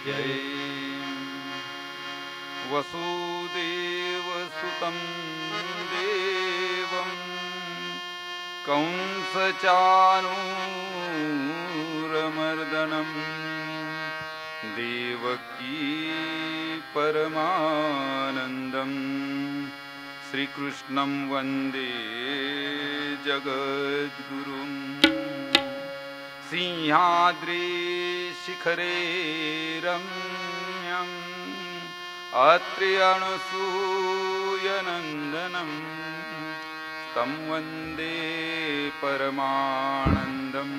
जय। वसुदेवसुतं देवं कंसचाणूरमर्दनं देवकी परमानन्दं श्रीकृष्णं वन्दे जगद्गुरुं। सिंहाद्रि शिखरे रम्यम् अत्रि अनसूयनन्दनं तं वन्दे परमानन्दं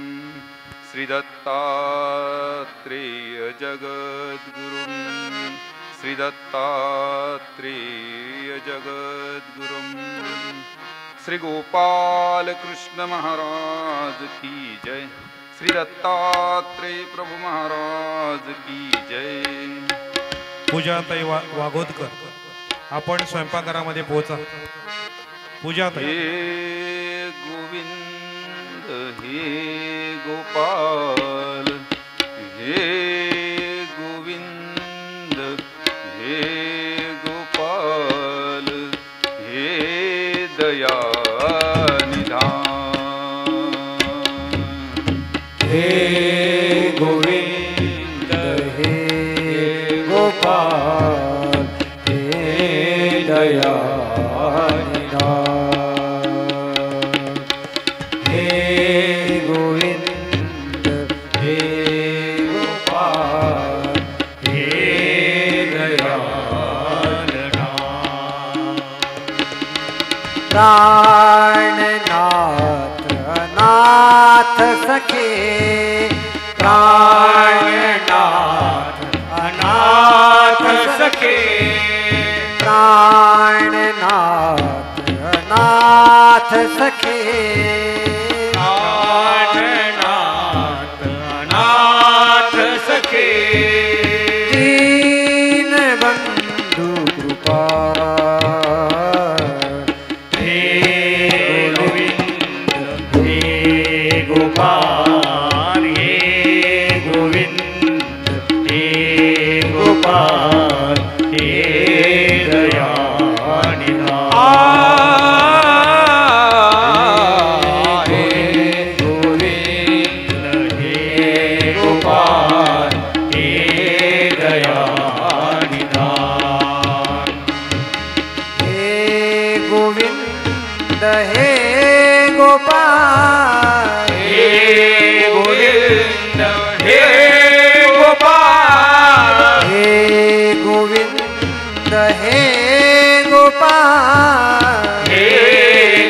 श्रीदत्तात्रेय जगद्गुरुं। श्रीदत्तात्रेय जगद्गुरुं। श्री गोपाल कृष्ण महाराज की जय। श्री दत्तात्रेय प्रभु महाराज की जय। पूजाताई वागोदकर, आपण स्वयंपाकघरामध्ये पोहोचा. पूजाताई. हे गोविंद हे गोपाल हे गोविंद हे गोपाल हे दयानिधान। हे गोविंद हे गोपाल हे दयानिधान। हे गोविंद हे गोपाल हे दयानिधान। प्राणनाथ अनाथ सखे प्राणनाथ अनाथ सखे प्राणनाथ अनाथ सखे प्राणनाथ अनाथ सखे दीन बंधु कृपा हे गोविंद हे गोपाल हे गोविंद हे गोपाल हे दयानिधान। हे गोविंद हे गोपाल हे दयानिधान। हे गोविंद हे गोपाल हे गोविंद हे गोपाल हे गोविंद हे गोपाल हे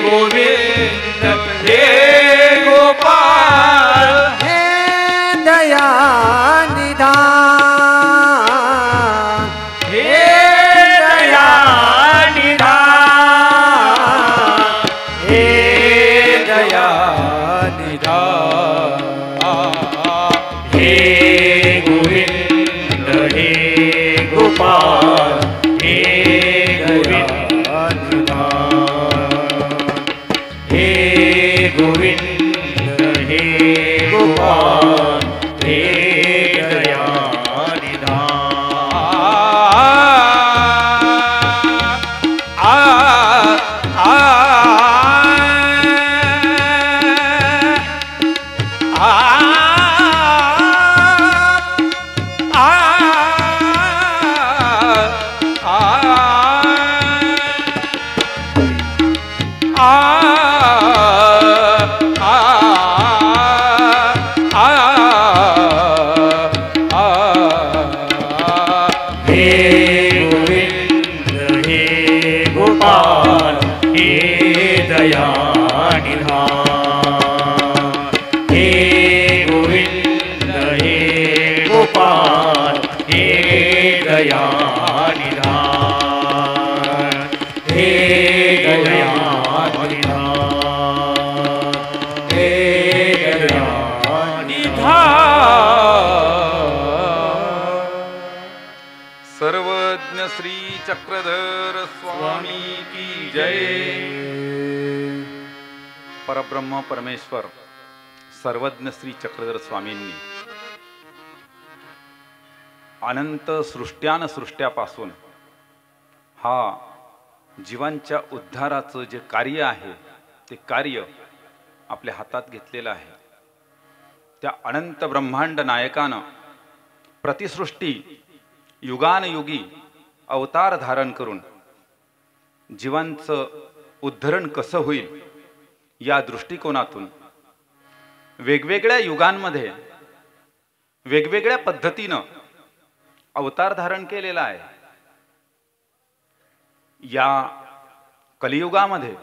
गोविंद हे गोपाल हे दयानिधान। हे दयानिधान। हे दयानिधान। हे गोविंद हे गोपाल हे दयानिधान। हे गोविंद हे गोपाल हे सर्वज्ञ श्री चक्रधर स्वामी की जय। परब्रह्म परमेश्वर सर्वज्ञ श्री चक्रधर स्वामींनी अनंत सृष्ट्यापासून हा जीवांच्या उद्धाराचं जे कार्य आहे ते कार्य आपल्या हातात घेतलेलं आहे. त्या अनंत ब्रह्मांड नायकानं प्रतिसृष्टी युगानयुगी अवतार धारण करून जीवांचं उद्धरण कसं होईल या दृष्टिकोनातून वेगवेगळ्या युगांमध्ये वेगवेगळ्या पद्धतीनं अवतार धारण केलेला आहे. या कलियुगामध्ये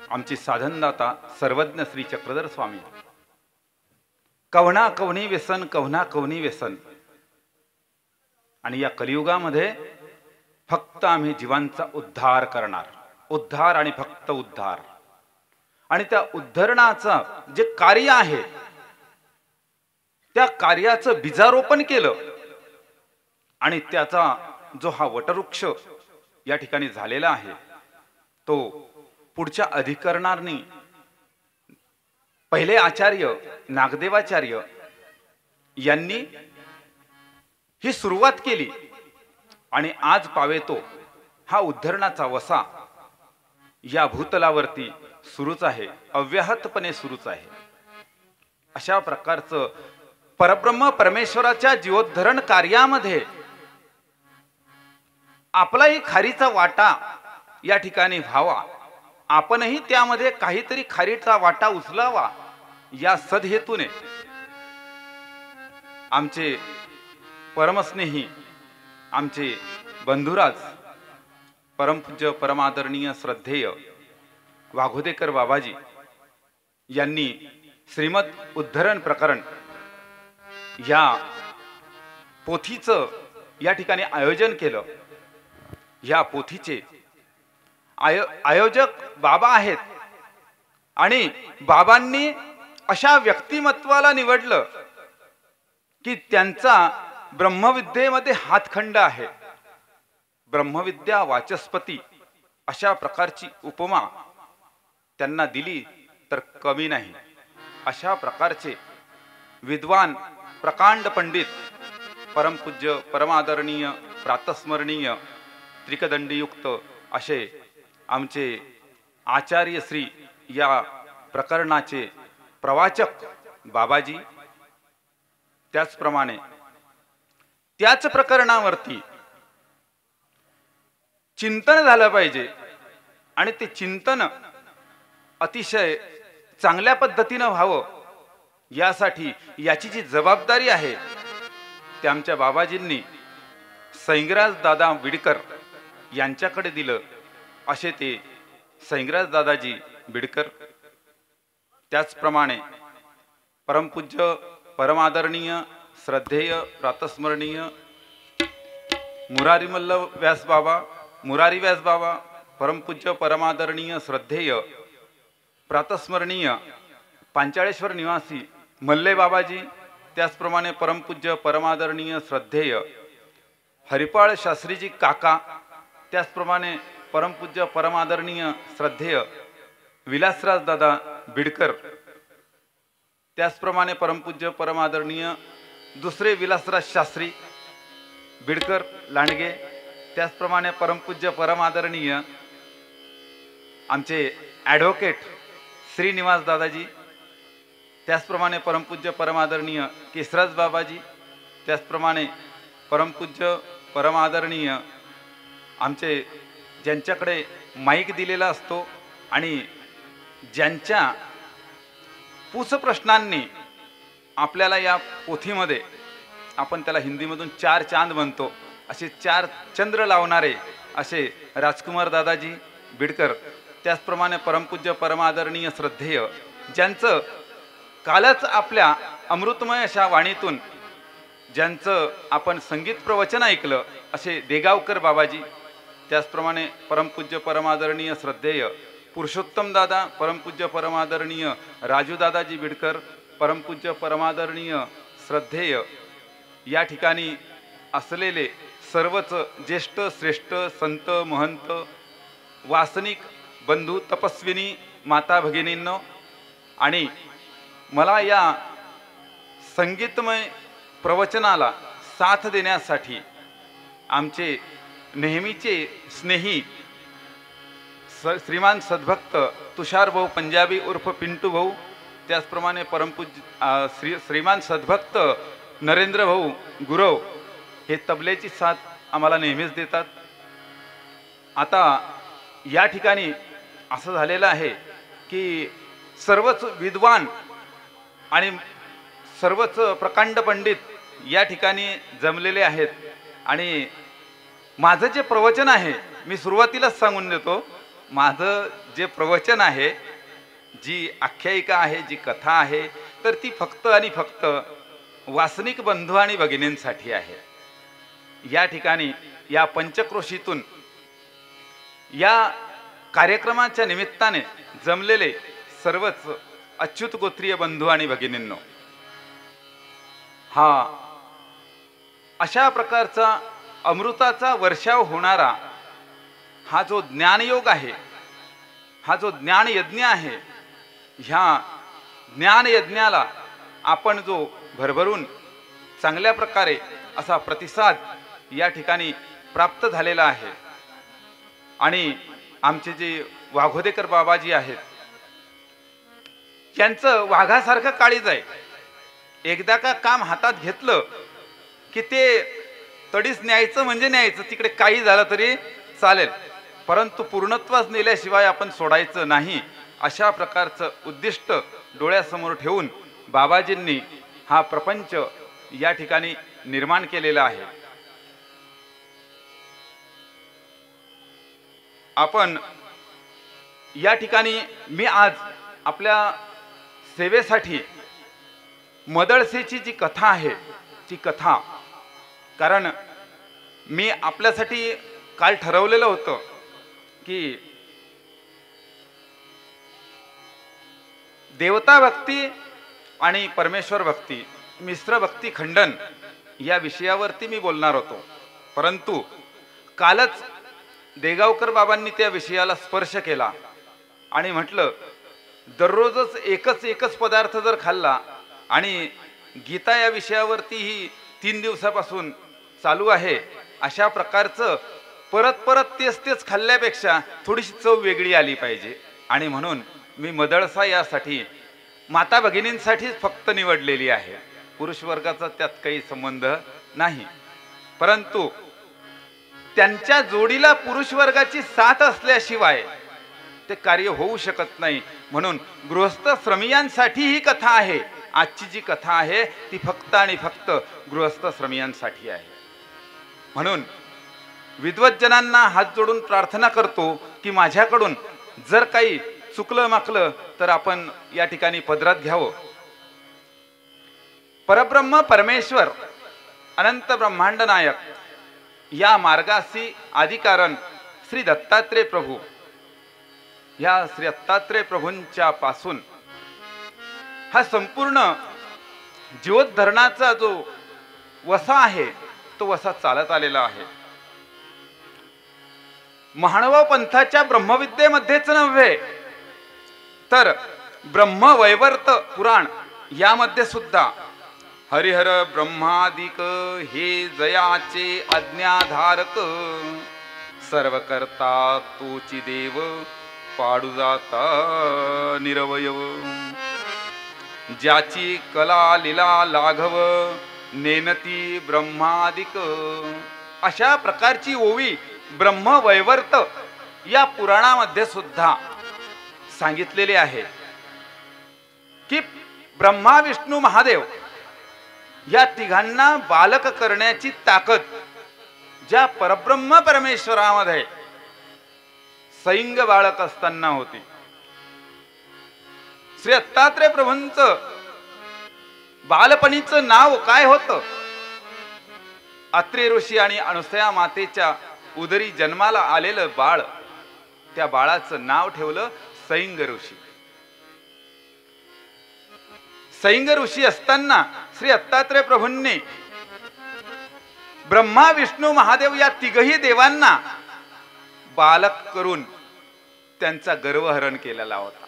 आमची साधनदाता सर्वज्ञ श्री चक्रधर स्वामी कवना कवनी व्यसन कवना कवनी व्यसन, आणि या कलियुगामध्ये फक्त आम्ही जीवांचा उद्धार करणार, उद्धार आणि फक्त उद्धार. आणि त्या उद्धरणाचं जे कार्य आहे त्या कार्याचं बीजारोपण केलं आणि त्याचा जो हा वटवृक्ष या ठिकाणी झालेला आहे तो पुढच्या अधिकरणांनी पहिले आचार्य नागदेवाचार्य यांनी ही सुरुवात केली आणि आज पावेतो हा उद्धरणाचा वसा या भूतलावरती सुरूच आहे, अव्याहतपणे सुरूच आहे. अशा प्रकारचं परब्रह्म परमेश्वराच्या जीवोद्धरण कार्यामध्ये आपलाही खारीचा वाटा या ठिकाणी व्हावा, आपणही त्यामध्ये काहीतरी खारीचा वाटा उचलावा या सदहेतूने आमचे परमस्नेही आमचे बंधुराज परमपूज्य परमादरणीय श्रद्धेय वाघोदेकर बाबाजी यांनी श्रीमद उद्धरण प्रकरण या पोथीचं या ठिकाणी आयोजन केलं. या पोथीचे आयोजक बाबा आहेत आणि बाबांनी अशा व्यक्तिमत्वाला निवडलं की त्यांचा ब्रह्मविद्येमध्ये हातखंड आहे. ब्रह्मविद्या वाचस्पती अशा प्रकारची उपमा त्यांना दिली तर कमी नाही. अशा प्रकारचे विद्वान प्रकांड पंडित परमपूज्य परमादरणीय प्रातस्मरणीय त्रिकदंडीयुक्त असे आमचे आचार्य श्री या प्रकरणाचे प्रवाचक बाबाजी, त्याचप्रमाणे त्याच प्रकरणावरती चिंतन झालं पाहिजे आणि ते चिंतन अतिशय चांगल्या पद्धतीनं व्हावं यासाठी याची जी जबाबदारी आहे ते आमच्या बाबाजींनी सैंगराज दादा बिडकर यांच्याकडे दिलं. असे ते सैंगराज दादाजी बिडकर, त्याचप्रमाणे परमपूज्य परमादरणीय श्रद्धेय प्रातस्मरणीय मुरारीमल्ल व्यास बाबा, मुरारी व्यास बाबा, परमपूज्य परमादरणीय श्रद्धेय प्रातस्मरणीय पांचाळेश्वर निवासी मल्ले बाबाजी, त्याचप्रमाणे परमपूज्य परमादरणीय श्रद्धेय हरिपाळ शास्त्रीजी काका, त्याचप्रमाणे परमपूज्य परमादरणीय श्रद्धेय विलासराज दादा बिडकर, त्याचप्रमाणे परमपूज्य परमादरणीय दुसरे विलासराज शास्त्री बिडकर लांडगे, त्याचप्रमाणे परमपूज्य परमादरणीय आमचे ॲडव्होकेट श्रीनिवास दादाजी, त्याचप्रमाणे परमपूज्य परमादरणीय केसराज बाबाजी, त्याचप्रमाणे परमपूज्य परमादरणीय आमचे ज्यांच्याकडे माईक दिलेला असतो आणि ज्यांच्या पूसप्रश्नांनी आपल्याला या पोथीमध्ये आपण त्याला हिंदीमधून 4 चांद म्हणतो असे 4 चंद्र लावणारे असे राजकुमार दादाजी बिडकर, त्याचप्रमाणे परमपूज्य परमादरणीय श्रद्धेय ज्यांचं कालच आपल्या अमृतमय अशा वाणीतून ज्यांचं आपण संगीत प्रवचन ऐकलं असे देगावकर बाबाजी, त्याचप्रमाणे परमपूज्य परमादरणीय श्रद्धेय पुरुषोत्तम दादा, परमपूज्य परमादरणीय राजू दादाजी बिडकर, परमपूज्य परमादरणीय श्रद्धेय या ठिकाणी असलेले सर्वच ज्येष्ठ श्रेष्ठ संत महंत वासनिक बंधू तपस्विनी माता भगिनींनो, आणि मला या संगीतमय प्रवचनाला साथ देण्यासाठी आमचे नेहमीचे स्नेही श्रीमान सद्भक्त तुषार भाऊ पंजाबी उर्फ पिंटू भाऊ, त्याचप्रमाणे परमपूज्य श्रीमान सद्भक्त नरेंद्र भाऊ गुरव हे तबल्याची साथ आम्हाला नेहमीच देतात. आता या ठिकाणी असं झालेलं आहे की सर्वच विद्वान आणि सर्वच प्रकांड पंडित या ठिकाणी जमलेले आहेत. आणि माझं जे प्रवचन आहे, मी सुरुवातीलाच सांगून देतो, माझं जे प्रवचन आहे, जी आख्यायिका आहे, जी कथा आहे, तर ती फक्त आणि फक्त वासनिक बंधू आणि भगिनींसाठी आहे. या ठिकाणी या पंचक्रोशीतून या कार्यक्रमाच्या निमित्ताने जमलेले सर्वच अच्युत गोत्रीय बंधू आणि भगिनींनो, हा अशा प्रकारचा अमृताचा वर्षाव होणारा हा जो ज्ञानयोग आहे, हा जो ज्ञानयज्ञ आहे, ह्या ज्ञानयज्ञाला आपण जो भरभरून चांगल्या प्रकारे असा प्रतिसाद या ठिकाणी प्राप्त झालेला आहे. आणि आमचे जे वाघोदेकर बाबाजी आहेत, त्यांचं वाघासारखं काळीज आहे. एकदा का काम हातात घेतलं की ते तडीस न्यायचं म्हणजे न्यायचं, तिकडे काही झालं तरी चालेल, परंतु पूर्णत्वास नेल्याशिवाय आपण सोडायचं नाही, अशा प्रकारचं उद्दिष्ट डोळ्यासमोर ठेवून बाबाजींनी हा प्रपंच या ठिकाणी निर्माण केलेला आहे. आपण या ठिकाणी मी आज आपल्या सेवेसाठी मदळसेची जी कथा आहे, ती कथा, कारण मी आपल्यासाठी काल ठरवलेलं होतं की देवता भक्ती आणि परमेश्वर भक्ती, मिश्र भक्ती खंडन या विषयावरती मी बोलणार होतो, परंतु कालच देगावकर बाबांनी त्या विषयाला स्पर्श केला आणि म्हटलं, दररोजच एकच पदार्थ जर खाल्ला आणि गीता या विषयावरती ही 3 दिवसापासून चालू आहे, अशा प्रकारचं परत तेच खाल्ल्यापेक्षा थोडीशी चव वेगळी आली पाहिजे. आणि म्हणून मी मदळसा यासाठी माता भगिनींसाठीच फक्त निवडलेली आहे. पुरुष वर्गाचा त्यात काही संबंध नाही, परंतु त्यांच्या जोडीला पुरुष वर्गाची साथ असल्याशिवाय ते कार्य होऊ शकत नाही. म्हणून गृहस्थ श्रमियांसाठी ही कथा आहे. आजची जी कथा आहे ती फक्त आणि फक्त गृहस्थ श्रमियांसाठी आहे. म्हणून विद्वज्जनांना हात जोडून प्रार्थना करतो की माझ्याकडून जर काही चुकलं माकलं तर आपण या ठिकाणी पदरात घ्यावं. परब्रह्म परमेश्वर अनंत ब्रह्मांड नायक या मार्गासी आदिकारण श्री दत्तात्रेय प्रभू, या श्री दत्तात्रेय प्रभूंच्या पासून हा संपूर्ण जीवोद्धरणाचा जो वसा आहे तो वसा चालत आलेला आहे. महानुभाव पंथाच्या ब्रह्मविद्येमध्येच नव्हे तर ब्रह्मवैवर्त पुराण यामध्ये सुद्धा हरिहर ब्रह्मादिक हे जयाचे आज्ञाधारक, सर्व करता तोची देव पाडू जाता निरवयव, ज्याची कला लीला लाघव नेनती ब्रह्मादिक. अशा प्रकारची ओवी ब्रह्मवैवर्त या पुराणामध्ये सुद्धा सांगितलेले आहे की ब्रह्मा विष्णू महादेव या तिघांना बालक करण्याची ताकद ज्या परब्रह्म परमेश्वरामध्ये सैंग बाळक असताना होती. श्री दत्तात्रेय प्रभूंचं बालपणीचं नाव काय होतं? अत्रि ऋषी आणि अनुसया मातेच्या उदरी जन्माला आलेलं बाळ, त्या बाळाचं नाव ठेवलं सैंग ऋषी. सैंग ऋषी असताना श्री दत्तात्रेय प्रभूंनी ब्रह्मा विष्णू महादेव या तिघही देवांना बालक करून त्यांचा गर्वहरण केलेला होता.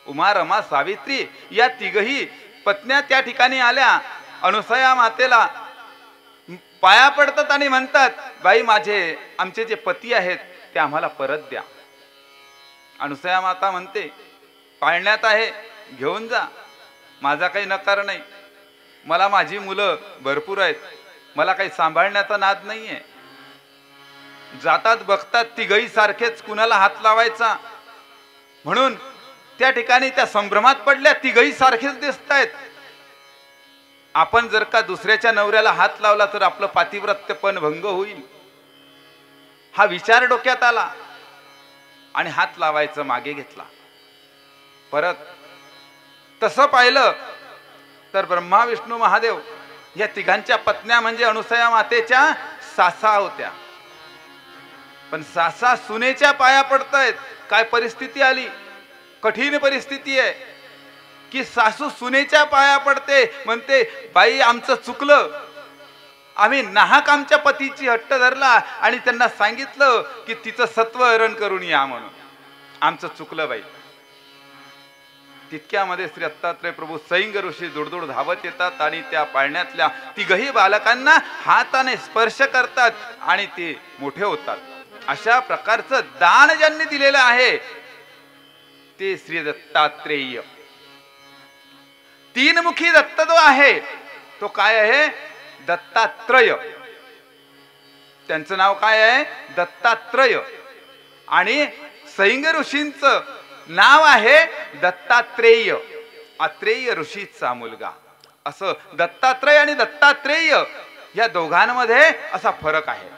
उमा रमा सावित्री या तिघही पत्न्या त्या ठिकाणी आल्या. अनुसया मातेला पाया पडतात आणि म्हणतात, बाई आमचे जे पती आहेत ते आम्हाला परत द्या. अनुसया माता म्हणते, पाळण्यात आहे, घेऊन जा, माझा काही नकार नाही, मला माझी मुलं भरपूर आहेत, मला काही सांभाळण्याचा नाद नाहीये. जातात बघतात तिघही सारखेच, कुणाला हात लावायचा म्हणून त्या ठिकाणी त्या संभ्रमात पडल्या. तिघही सारखेच दिसतायत. आपण जर का दुसऱ्याच्या नवऱ्याला हात लावला तर आपलं पातिव्रत्यपण भंग होईल, हा विचार डोक्यात आला आणि हात लावायचं मागे घेतला. परत तसं पाहिलं तर ब्रह्मा विष्णू महादेव या तिघांच्या पत्न्या म्हणजे अनुसया मातेच्या सासा होत्या. पण सासा सुनेच्या पाया पडतायत. काय परिस्थिती आली, कठीण परिस्थिती आहे की सासू सुनेच्या पाया पडते, म्हणते, बाई आमचं चुकलं, आम्ही नाहक आमच्या पतीची हट्ट धरला आणि त्यांना सांगितलं की तिचं सत्व हरण करून या म्हणून, आमचं चुकलं बाई. तितक्यामध्ये श्री दत्तात्रय प्रभू सैंग ऋषी दुडदुड धावत येतात आणि त्या पाळण्यातल्या तिघही बालकांना हाताने स्पर्श करतात आणि ते मोठे होतात. अशा प्रकारचं दान ज्यांनी दिलेलं आहे ते श्री दत्तात्रेय. तीनमुखी दत्त जो आहे तो काय आहे? दत्तात्रय. त्यांचं नाव काय आहे? दत्तात्रय. आणि सैंग ऋषींचं नाव आहे दत्तात्रेय, अत्रेय ऋषीचा मुलगा. असं दत्तात्रय आणि दत्तात्रेय या दोघांमध्ये असा फरक आहे.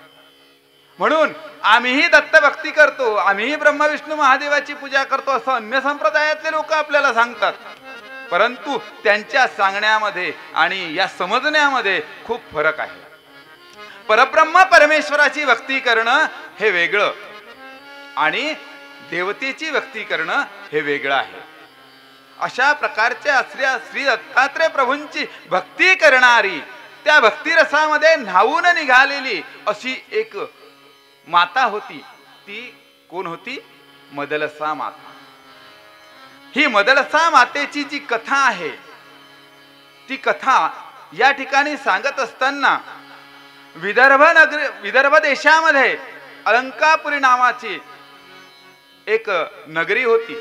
म्हणून आम्हीही दत्त भक्ती करतो, आम्हीही ब्रह्मा विष्णू महादेवाची पूजा करतो असं अन्य संप्रदायातले लोक आपल्याला सांगतात. परंतु त्यांच्या सांगण्यामध्ये आणि या समजण्यामध्ये खूप फरक आहे. परब्रह्म परमेश्वराची भक्ती करणं हे वेगळं आणि देवतेची भक्ती करणं हे वेगळं आहे. अशा प्रकारच्या श्री दत्तात्रय प्रभूंची भक्ती करणारी, त्या भक्तिरसामध्ये न्हावून निघालेली अशी एक माता होती. ती कोण होती? मदलसा माता. ही मदलसा मातेची जी कथा आहे ती कथा या ठिकाणी सांगत असताना विदर्भ देशामध्ये अलंकापुरी नावाची एक नगरी होती.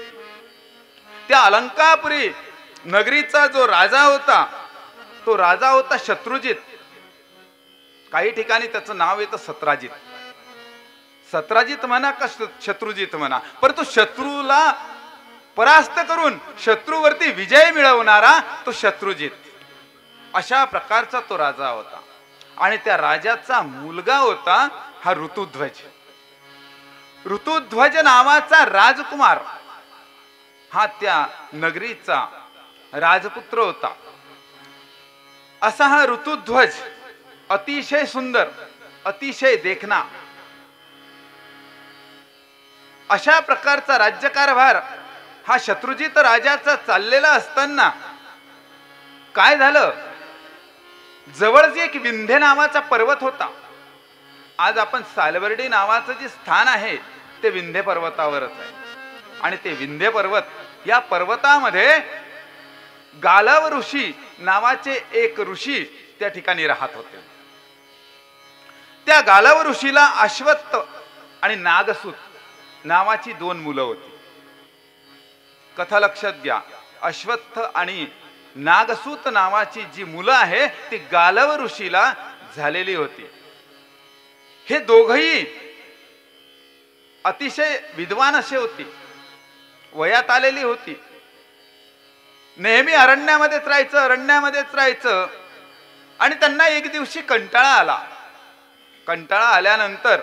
त्या अलंकापुरी नगरीचा जो राजा होता तो राजा होता शत्रुजित. काही ठिकाणी त्याचं नाव येतं सत्राजित. सत्राजित म्हणा का शत्रुजित म्हणा, परंतु शत्रूला परास्त करून शत्रूवरती विजय मिळवणारा तो शत्रुजित. अशा प्रकारचा तो राजा होता. आणि त्या राजाचा मुलगा होता हा ऋतुध्वज. ऋतुध्वज नावाचा राजकुमार हा त्या नगरीचा राजपुत्र होता. असा हा ऋतुध्वज अतिशय सुंदर, अतिशय देखणा, अशा प्रकारचा राज्यकारभार हा शत्रुजित राजाचा चाललेला असताना काय झालं, जवळच एक विंध्य नावाचा पर्वत होता. आज आपण सालबर्डी नावाचं जे स्थान आहे ते विंध्य पर्वतावरच आहे. आणि ते विंध्य पर्वत, या पर्वतामध्ये गालव ऋषी नावाचे एक ऋषी त्या ठिकाणी राहत होते. त्या गालव ऋषीला अश्वत्थ आणि नागसूत नावाची 2 मुलं होती. कथा लक्षात घ्या. अश्वत्थ आणि नागसूत नावाची जी मुलं आहे ती गालव ऋषीला झालेली होती. हे दोघही अतिशय विद्वान असे होती, वयात आलेली होती. नेहमी अरण्यामध्येच राहायचं आणि त्यांना एक दिवशी कंटाळा आला. कंटाळा आल्यानंतर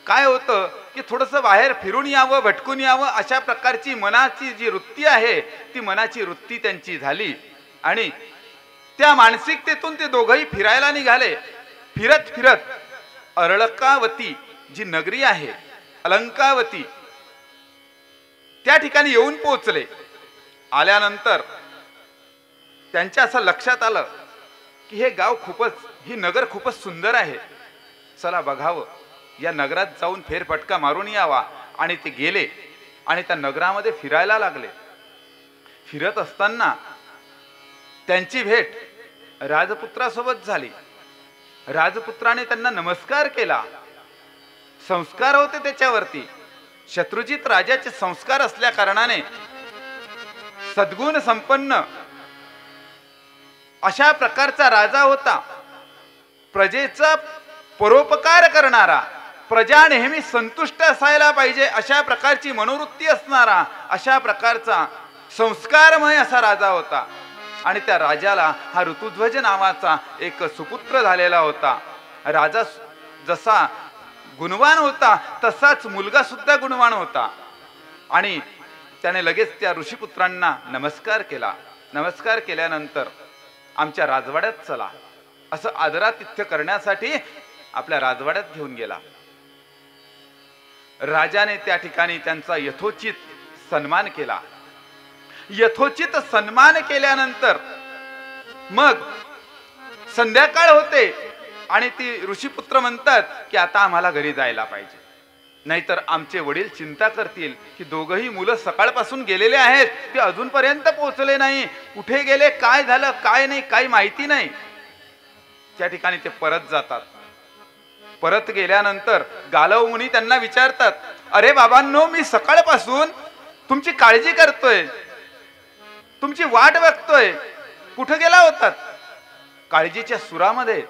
काय होतं की थोडस बाहेर फिरून यावं, भटकून यावं, अशा प्रकारची मनाची जी वृत्ती आहे ती मनाची वृत्ती त्यांची झाली. आणि त्या मानसिकतेतून ते दोघंही फिरायला निघाले. फिरत फिरत अरळकावती जी नगरी आहे, अलंकावती, त्या ठिकाणी येऊन पोहोचले. आल्यानंतर त्यांच्या असं लक्षात आलं की हे गाव ही नगर खूपच सुंदर आहे, चला बघावं, या नगरात जाऊन फेरफटका मारून यावा. आणि ते गेले आणि त्या नगरामध्ये फिरायला लागले. फिरत असताना त्यांची भेट राजपुत्रासोबत झाली. राजपुत्राने त्यांना नमस्कार केला, संस्कार होते त्याच्यावरती. शत्रुजित राजाचे संस्कार असल्या कारणाने सद्गुण संपन्न अशा प्रकारचा राजा होता. प्रजेचा परोपकार करणारा, प्रजा नेहमी संतुष्ट असायला पाहिजे अशा प्रकारची मनोवृत्ती असणारा, अशा प्रकारचा संस्कारमय असा राजा होता. आणि त्या राजाला हा ऋतुध्वज नावाचा एक सुपुत्र झालेला होता. राजा जसा गुणवान होता तसाच मुलगा सुद्धा गुणवान होता. आणि त्याने लगेच त्या ऋषीपुत्रांना नमस्कार केला. नमस्कार केल्यानंतर आमच्या राजवाड्यात चला असं आदरातिथ्य करण्यासाठी आपल्या राजवाड्यात घेऊन गेला. राजाने त्या ठिकाणी त्यांचा यथोचित सन्मान केला. यथोचित सन्मान केल्यानंतर मग संध्याकाळ होते आणि ती ऋषीपुत्र म्हणतात की आता आम्हाला घरी जायला पाहिजे, नाहीतर आमचे वडील चिंता करतील की दोघही मुलं सकाळपासून गेलेले आहेत, ते अजूनपर्यंत पोहोचले नाही, कुठे गेले, काय झालं, काय नाही, काही माहिती नाही. त्या ठिकाणी ते परत जातात. परत गेल्यानंतर गालव मुनी त्यांना विचारतात, अरे बाबांनो, मी सकाळपासून तुमची काळजी करतोय, तुमची वाट बघतोय, कुठे गेला होतात? काळजीच्या सुरामध्ये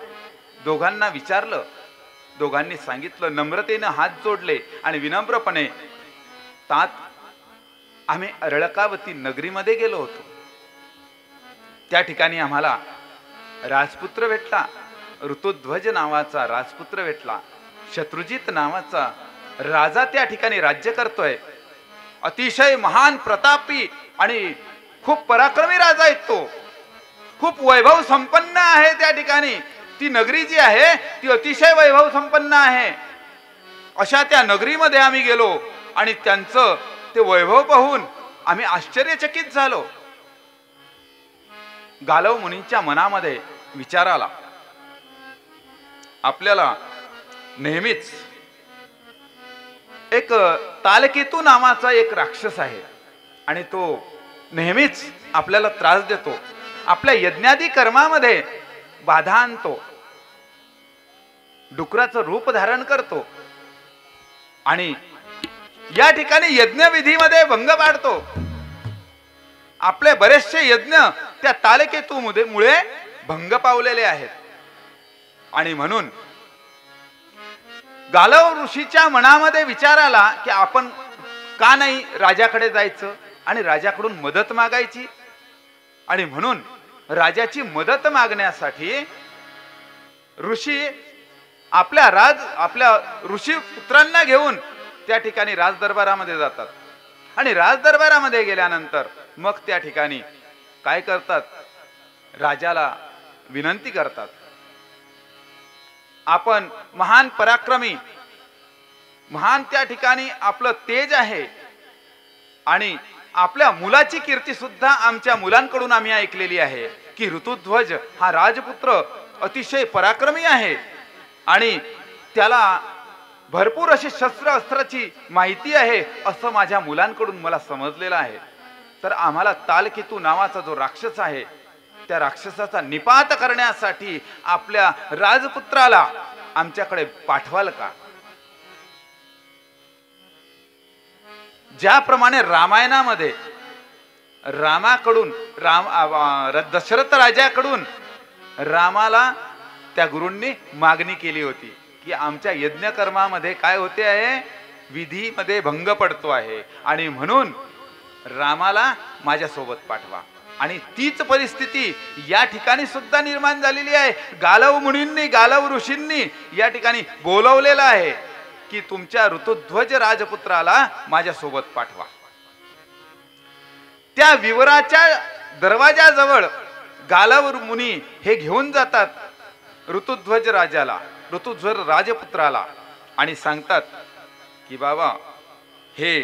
दोघांना विचारलं. दोघांनी सांगितलं, नम्रतेने हात जोडले आणि विनम्रपणे, तात आम्ही अरळकावती नगरीमध्ये गेलो होतो, त्या ठिकाणी आम्हाला राजपुत्र भेटला, ऋतुध्वज नावाचा राजपुत्र भेटला. शत्रुजित नावाचा राजा त्या ठिकाणी राज्य करतोय. अतिशय महान प्रतापी आणि खूप पराक्रमी राजा आहे तो, खूप वैभव संपन्न आहे. त्या ठिकाणी ती नगरी जी आहे ती अतिशय वैभव संपन्न आहे. अशा त्या नगरीमध्ये आम्ही गेलो आणि त्यांचं ते वैभव पाहून आम्ही आश्चर्यचकित झालो. गालव मुनींच्या मनामध्ये विचार आला, आपल्याला नेहमीच एक तालकेतू नावाचा एक राक्षस आहे आणि तो नेहमीच आपल्याला त्रास देतो, आपल्या यज्ञादी कर्मामध्ये बाधा आणतो, डुकराचं रूप धारण करतो आणि या ठिकाणी यज्ञविधीमध्ये भंग पाडतो. आपले बरेचसे यज्ञ त्या तालकेतू मुळे भंग पावलेले आहेत. आणि म्हणून गालव ऋषीच्या मनामध्ये विचार आला की आपण का नाही राजाकडे जायचं आणि राजाकडून मदत मागायची. आणि म्हणून राजाची मदत मागण्यासाठी ऋषी आपल्या ऋषी पुत्रांना घेऊन त्या ठिकाणी राजदरबारामध्ये जातात. आणि राजदरबारामध्ये गेल्यानंतर मग त्या ठिकाणी काय करतात, राजाला विनंती करतात, आपण महान पराक्रमी, महान त्या ठिकाणी आपलं तेज आहे आणि आपल्या मुलाची कीर्ती सुद्धा आमच्या मुलांकडून आम्ही ऐकलेली आहे की ऋतुध्वज हा राजपुत्र अतिशय पराक्रमी आहे आणि त्याला भरपूर अशी शस्त्र अस्त्राची माहिती आहे असं माझ्या मुलांकडून मला समजलेलं आहे. तर आम्हाला तालकेतू नावाचा जो राक्षस आहे त्या राक्षसाचा निपात करण्यासाठी आपल्या राजपुत्राला आमच्याकडे पाठवाल का? ज्याप्रमाणे रामायणामध्ये रामाकडून दशरथ राजाकडून रामाला त्या गुरूंनी मागणी केली होती की आमच्या यज्ञ कर्मामध्ये काय होते आहे, विधीमध्ये भंग पडतो आहे आणि म्हणून रामाला माझ्यासोबत पाठवा. आणि तीच परिस्थिती या ठिकाणी सुद्धा निर्माण झालेली आहे. गालव मुनींनी, गालव ऋषींनी या ठिकाणी बोलवलेलं आहे की तुमच्या ऋतुध्वज राजपुत्राला माझ्यासोबत पाठवा. त्या विवराच्या दरवाजाजवळ गालव मुनी हे घेऊन जातात ऋतुध्वज राजाला, ऋतुध्वज राजपुत्राला आणि सांगतात की बाबा हे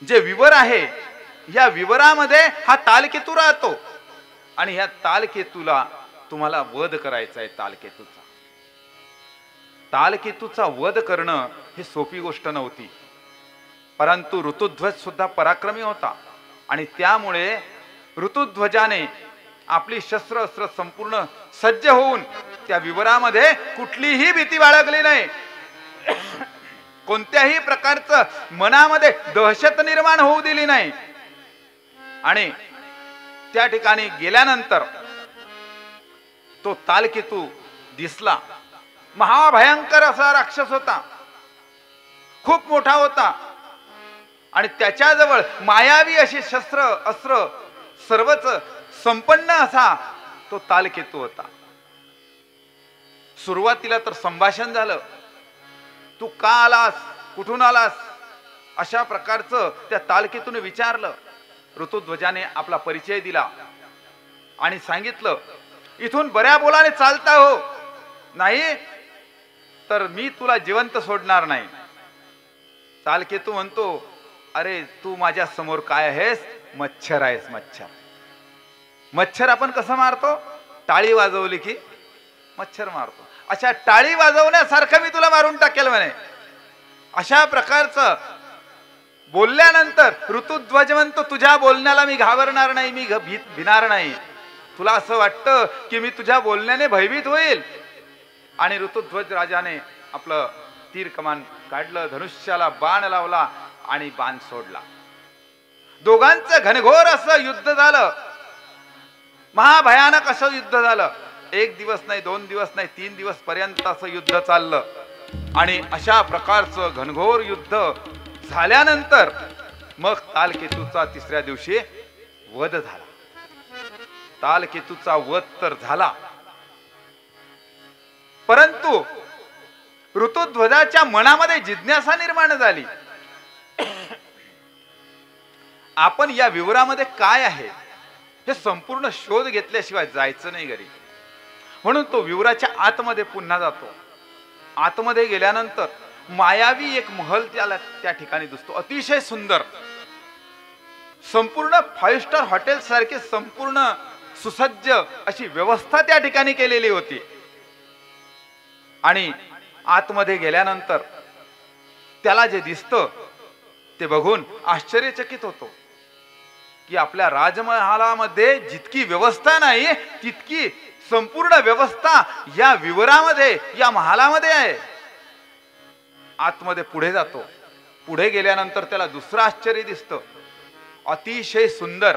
जे विवर आहे या विवरामध्ये हा तालकेतू राहतो आणि ह्या तालकेतूला तुम्हाला वध करायचा आहे. तालकेतूचा वध करणं ही सोपी गोष्ट नव्हती, परंतु ऋतुध्वज सुद्धा पराक्रमी होता आणि त्यामुळे ऋतुध्वजाने आपली शस्त्र अस्त्र संपूर्ण सज्ज होऊन त्या विवरामध्ये कुठलीही भीती बाळगली नाही, कोणत्याही प्रकारचं मनामध्ये दहशत निर्माण होऊ दिली नाही. आणि त्या ठिकाणी गेल्यानंतर तो तालकेतू दिसला. महाभयंकर असा राक्षस होता, खूप मोठा होता आणि त्याच्याजवळ मायावी अशी शस्त्र अस्त्र सर्वच संपन्न असा तो तालकेतू होता. सुरुवातीला तर संभाषण झालं. तू का आलास, कुठून आलास, अशा प्रकारचं त्या तालकेतूने विचारलं. ऋतुध्वजाने आपला परिचय दिला आणि सांगितलं, इथून बऱ्या बोलाने चालता हो, नाही तर मी तुला जिवंत सोडणार नाही. तालकेतू म्हणतो, अरे तू माझ्या समोर काय आहेस? मच्छर आहेस, मच्छर. मच्छर आपण कसं मारतो? टाळी वाजवली की मच्छर मारतो. अशा टाळी वाजवण्यासारखं मी तुला मारून टाकेल म्हणे. अशा प्रकारचं बोलल्यानंतर ऋतुध्वज म्हणतो, तुझ्या बोलण्याला मी घाबरणार नाही, मी भिणार नाही. तुला असं वाटतं की मी तुझ्या बोलण्याने भयभीत होईल? आणि ऋतुध्वज राजाने आपलं तीर कमान काढलं, धनुष्याला बाण लावला आणि बाण सोडला. दोघांचं घनघोर असं युद्ध झालं, महाभयानक असं युद्ध झालं. 1 दिवस नाही, 2 दिवस नाही, 3 दिवस पर्यंत असं युद्ध चाललं. आणि अशा प्रकारचं घनघोर युद्ध झाल्यानंतर मग तालकेतूचा 3ऱ्या दिवशी वध झाला. तालकेतूचा वध तर झाला, परंतु ऋतुध्वजाच्या मनामध्ये जिज्ञासा निर्माण झाली. आपण या विवरामध्ये काय आहे हे संपूर्ण शोध घेतल्याशिवाय जायचं नाही घरी. म्हणून तो विवराच्या आतमध्ये पुन्हा जातो. आतमध्ये गेल्यानंतर मायावी एक महल त्याला त्या ठिकाणी दिसतो, अतिशय सुंदर, संपूर्ण 5 स्टार हॉटेल सारखी संपूर्ण सुसज्ज अशी व्यवस्था त्या ठिकाणी केलेली होती. आणि आतमध्ये गेल्यानंतर त्याला जे दिसतं ते बघून आश्चर्यचकित होतो की आपल्या राजमहालामध्ये जितकी व्यवस्था नाही तितकी संपूर्ण व्यवस्था या विवरामध्ये, या महालामध्ये आहे. आतमध्ये पुढे जातो. पुढे गेल्यानंतर त्याला दुसरं आश्चर्य दिसतं. अतिशय सुंदर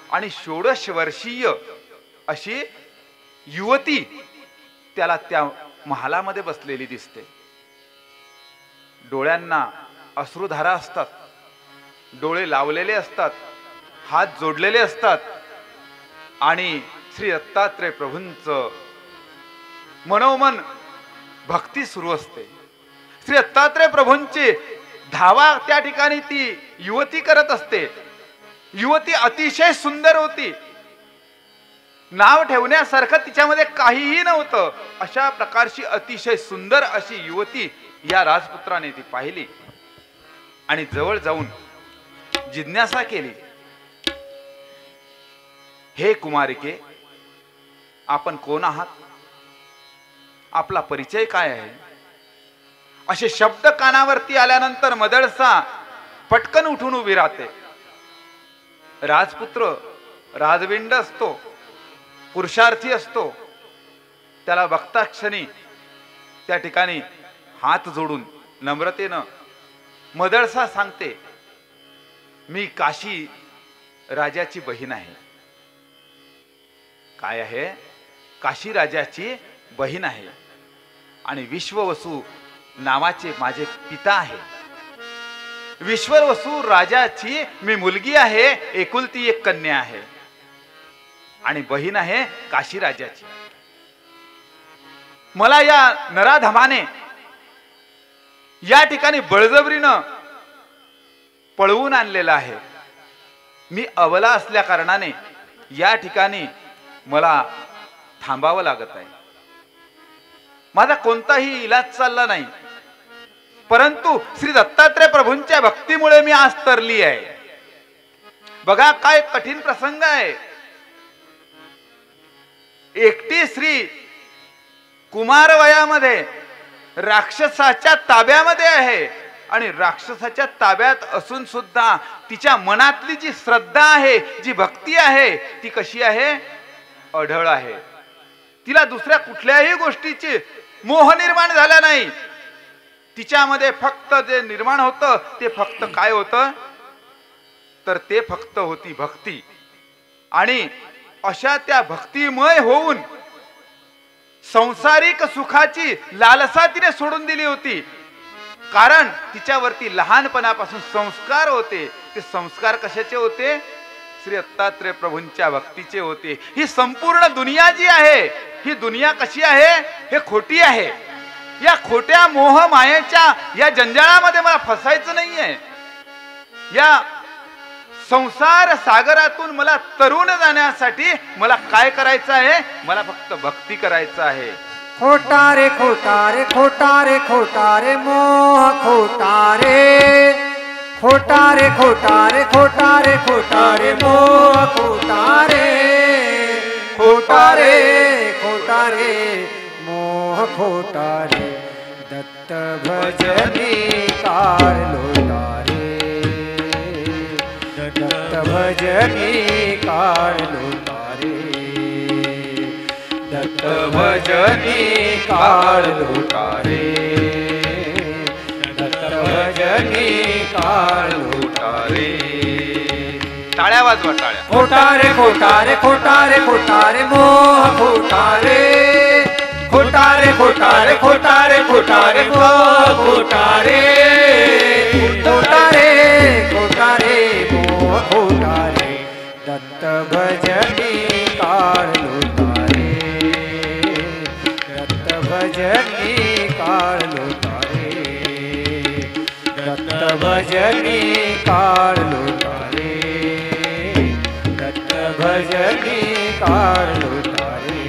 आणि 16 वर्षीय अशी युवती त्याला त्या महालामध्ये बसलेली दिसते. डोळ्यांना अश्रुधारा असतात, डोळे लावलेले असतात, हात जोडलेले असतात आणि श्री दत्तात्रय प्रभूंचं मनोमन भक्ती सुरू असते. श्री दत्तात्रय प्रभूंची धावा त्या ठिकाणी ती युवती करत असते. युवती अतिशय सुंदर होती, नाव ठेवण्यासारखं तिच्यामध्ये काहीही नव्हतं. अशा प्रकारची अतिशय सुंदर अशी युवती या राजपुत्राने ती पाहिली आणि जवळ जाऊन जिज्ञासा केली, हे कुमारिके, आपण कोण आहात? आपला परिचय काय आहे? असे शब्द कानावरती आल्यानंतर मदळसा पटकन उठून उभी राहते. राजपुत्र राजविंड असतो, पुरुषार्थी असतो. त्याला बघता क्षणी त्या ठिकाणी हात जोडून नम्रतेनं मदळसा सांगते, मी काशी राजाची बहीण आहे. काय आहे? काशी राजाची बहीण आहे आणि विश्ववसू नावाचे माझे पिता आहे. विश्ववसू राजाची मी मुलगी आहे, एकुलती एक कन्या आहे आणि बहीण आहे काशी राजाची. मला या नराधमाने या ठिकाणी बळजबरीनं पळवून आणलेलं आहे. मी अबला असल्या कारणाने या ठिकाणी मला थांबावं लागत आहे. माझा कोणताही इलाज चालला नाही, परंतु श्री दत्तात्रय प्रभूंच्या भक्तीमुळे मी आज तरली आहे. बघा काय कठीण प्रसंग आहे. एकटी स्त्री कुमार वयामध्ये राक्षसाच्या ताब्यामध्ये आहे आणि राक्षसाच्या ताब्यात असून सुद्धा तिच्या मनातली जी श्रद्धा आहे, जी भक्ती आहे, ती कशी आहे? अढळ आहे. तिला दुसऱ्या कुठल्याही गोष्टीची मोह निर्माण झाला नाही. तिच्यामध्ये फक्त जे निर्माण होतं ते फक्त काय होतं? तर ते फक्त होती भक्ती. आणि अशा त्या भक्तिमय होऊन सांसारिक सुखाची लालसा तिने सोडून दिली होती. कारण तिच्यावरती लहानपणापासून संस्कार होते. ते संस्कार कशाचे होते? श्री दत्तात्रय प्रभूंच्या भक्तीचे होते. ही संपूर्ण दुनिया जी आहे, ही दुनिया कशी आहे? हे खोटी आहे. या खोट्या मोह मायेच्या या जंजाळामध्ये मला फसायचं नाहीये. या संसार सागरातून मला तरुण जाण्यासाठी मला काय करायचं आहे? मला फक्त भक्ती करायचं आहे. खोटारे खोटारे खोटारे खोटारे मोह खोटारे खोटारे खोटारे खोटारे खोटारे मोह खोटारे खोटारे खोटारे मोह खोटारे दत्त भजनी कार लोटारे दत्त भजनी कार लोटारे दत्त भजनी कार लोटारे दत्त भजनी कार लोटारे. टाळ्या वाजवा, टाळ्या. खोटारे खोटारे खोटारे खोटारे मोह खोटारे खोटारे खोटारे खोटारे खोटारे मोह खोटारे खोटारे खोटारे मोह खोटारे दत्त भजनी कार लोटारे दत्त भजनी कार लोटारे दत्त भजनी कार लोटारे दत्त भजनी कार लोटारे.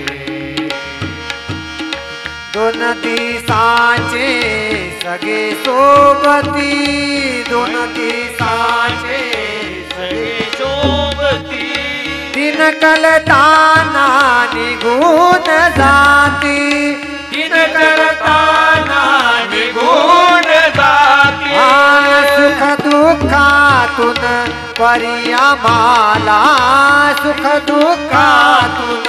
दोन दिसाचे सगळे सोबती दोन दिसाचे सगळे सोबती दिन कलताना निघून जाती दिन कलताना निघून जाती. सुख दुःखातून परियामाला सुख दुःखातून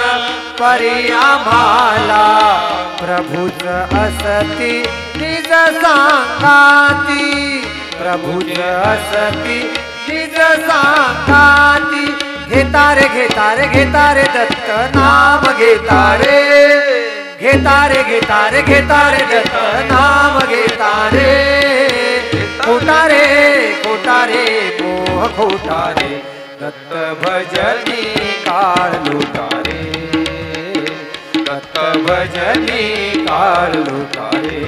परियामाला प्रभूच असती निज सांगाती प्रभूच असती निज सांगाती. घेतारे घेतारे घेतारे दत्त नाम घेतारे घेतारे घेतारे घेतारे दत्त नाम घेतारे खोटारे खोटारे मोह खोटारे दत्त भजनी कार लोटारे दत्त भजनी कार लोटारे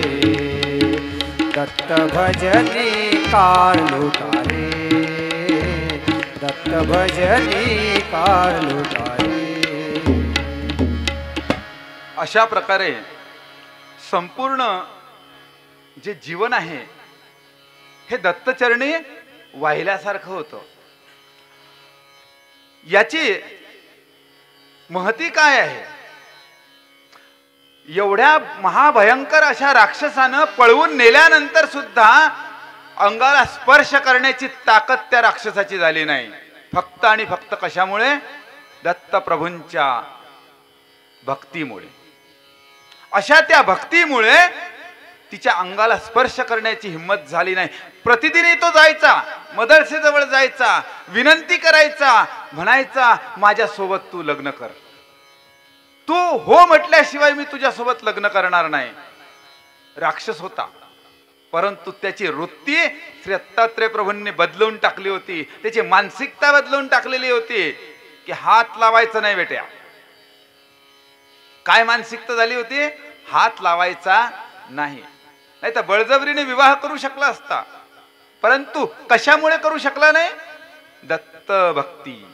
दत्त भजनी कार लोटारे दत्त भजनी कार लोटारे. अशा प्रकारे संपूर्ण जे जीवन आहे हे दत्तचरणी वाहिल्यासारखं होतं. याची महती काय आहे? एवढ्या महाभयंकर अशा राक्षसानं पळवून नेल्यानंतर सुद्धा अंगाला स्पर्श करण्याची ताकद त्या राक्षसाची झाली नाही. फक्त आणि फक्त कशामुळे? दत्तप्रभूंच्या भक्तीमुळे. अशा त्या भक्तीमुळे तिच्या अंगाला स्पर्श करण्याची हिम्मत झाली नाही. प्रतिदिनी तो जायचा, मदरसेजवळ जायचा, विनंती करायचा, म्हणायचा माझ्यासोबत तू लग्न कर. तू हो म्हटल्याशिवाय मी तुझ्यासोबत लग्न करणार नाही. राक्षस होता, परंतु त्याची वृत्ती श्री दत्तात्रय प्रभूंनी बदलून टाकली होती. त्याची मानसिकता बदलून टाकलेली होती की हात लावायचा नाही बेट्या. काय मानसिकता झाली होती? हात लावायचा नाही. नाही तर बळजबरीने विवाह करू शकला असता, परंतु कशामुळे करू शकला नाही? दत्त भक्ती,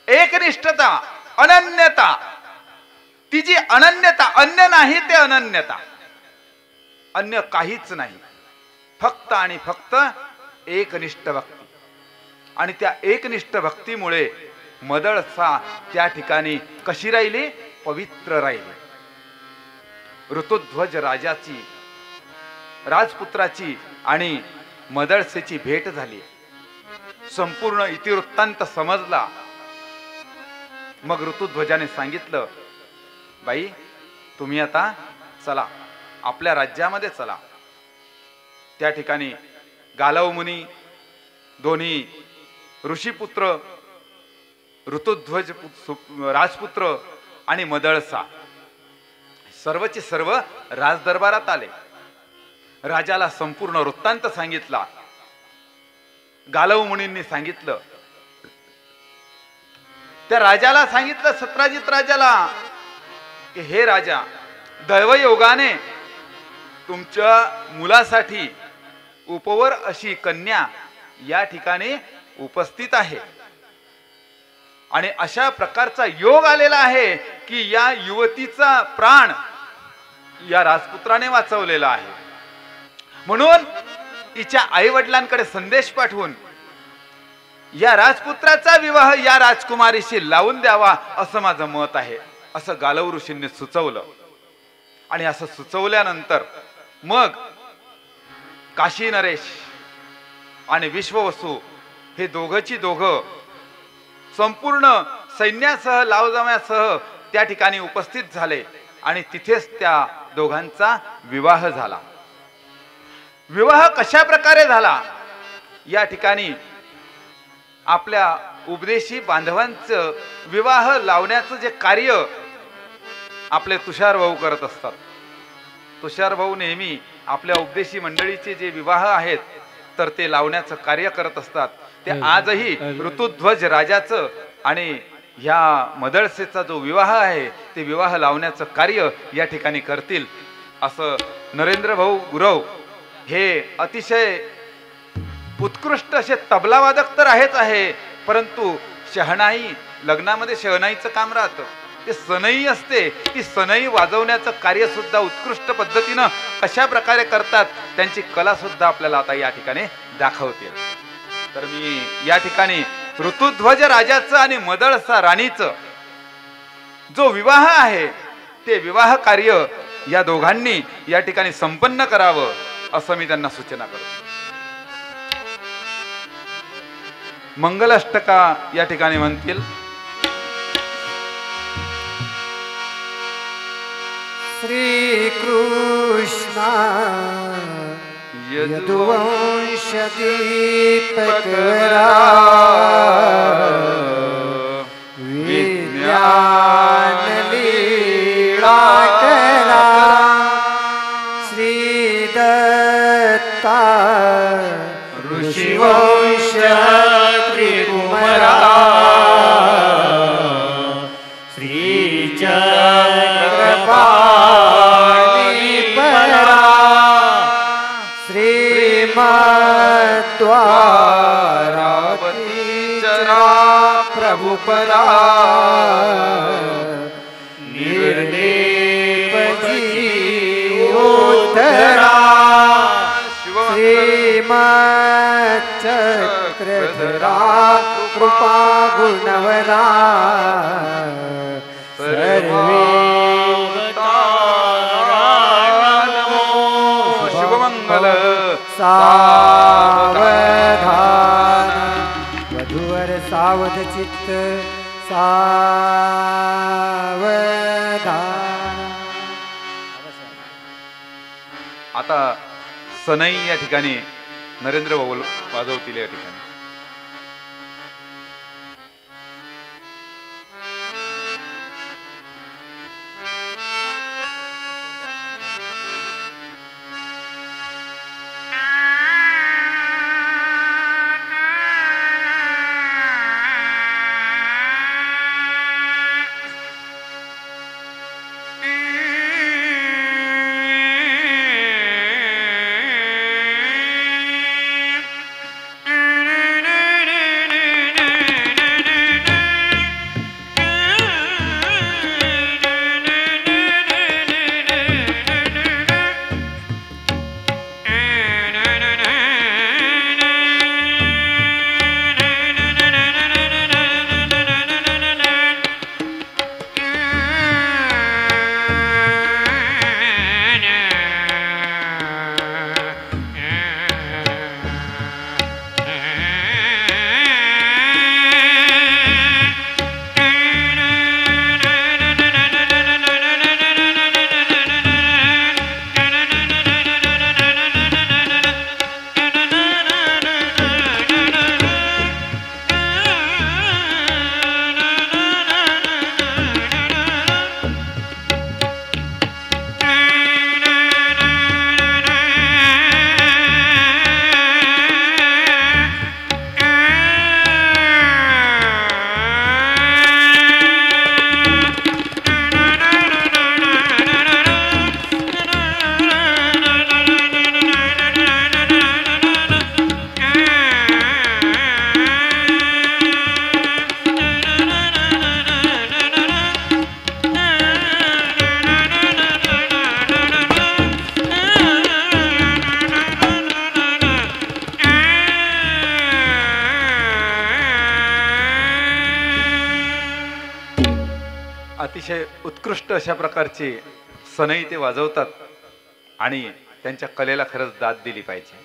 एकनिष्ठता, अनन्यता. ती जी अनन्यता, अन्य नाही ते अनन्यता, अन्य काहीच नाही, फक्त आणि फक्त एकनिष्ठ भक्ती. आणि त्या एकनिष्ठ भक्तीमुळे मदळसा त्या ठिकाणी कशी राहिली? पवित्र राहिली. ऋतुध्वज राजाची, राजपुत्राची आणि मदळसेची भेट झाली. संपूर्ण इतिवृत्तांत समजला. मग ऋतुध्वजाने सांगितलं, बाई तुम्ही आता चला, आपल्या राज्यामध्ये चला. त्या ठिकाणी गालव मुनी, दोन्ही ऋषीपुत्र, ऋतुध्वज राजपुत्र आणि मदळसा सर्वचे सर्व राजदरबारात आले. राजाला संपूर्ण वृत्तांत सांगितला. गालव मुनींनी सांगितलं, त्या राजाला सांगितलं, सत्राजित राजाला, की हे राजा, दैवयोगाने तुमच्या मुलासाठी उपवर अशी कन्या या ठिकाणी उपस्थित आहे आणि अशा प्रकारचा योग आलेला आहे की या युवतीचा प्राण या राजपुत्राने वाचवलेला आहे. म्हणून तिच्या आई वडिलांकडे संदेश पाठवून या राजपुत्राचा विवाह या राजकुमारीशी लावून द्यावा असं माझं मत आहे, असं गालव ऋषींनी सुचवलं. आणि असं सुचवल्यानंतर मग काशी नरेश आणि विश्ववसू हे दोघंची दोघं संपूर्ण सैन्यासह लावजम्यासह त्या ठिकाणी उपस्थित झाले आणि तिथेच त्या दोघांचा विवाह झाला. विवाह कशा प्रकारे झाला या ठिकाणी आपल्या उपदेशी बांधवांचं विवाह लावण्याचं जे कार्य आपले तुषार भाऊ करत असतात. तुषार भाऊ नेहमी आपल्या उपदेशी मंडळीचे जे विवाह आहेत तर ते लावण्याचं कार्य करत असतात. ते आजही ऋतुध्वज राजाचं आणि ह्या मदळसेचा जो विवाह आहे ते विवाह लावण्याचं कार्य या ठिकाणी करतील. असं नरेंद्र भाऊ गुरव हे अतिशय उत्कृष्ट असे तबलावादक तर आहेच आहे, परंतु शहनाई, लग्नामध्ये शहनाईचं काम राहतं, ते सनई असते, ती सनई वाजवण्याचं कार्य सुद्धा उत्कृष्ट पद्धतीनं कशा प्रकारे करतात त्यांची कला सुद्धा आपल्याला आता या ठिकाणी दाखवतील. तर मी या ठिकाणी ऋतुध्वज राजाचं आणि मदळसा राणीचं जो विवाह आहे ते विवाह कार्य या दोघांनी या ठिकाणी संपन्न करावं असं मी त्यांना सूचना करतो. मंगलाष्टका या ठिकाणी म्हणतील. श्री कृष्ण यदुवंश दीपकरा विज्ञान लीला करा श्री दत्ता ऋषिवंश त्रिकुमरा द्वारावतीचरा प्रभुपरा निर्लेप जीवोद्धरा श्रीमच्चक्रधरा कृपा गुणवरा सर्वे सावधान वधूवर सावध चित्त सावधान. आता सनई या ठिकाणी नरेंद्र भाऊ वाजवतील या ठिकाणी. अतिशय उत्कृष्ट अशा प्रकारचे सनई ते वाजवतात आणि त्यांच्या कलेला खरंच दाद दिली पाहिजे.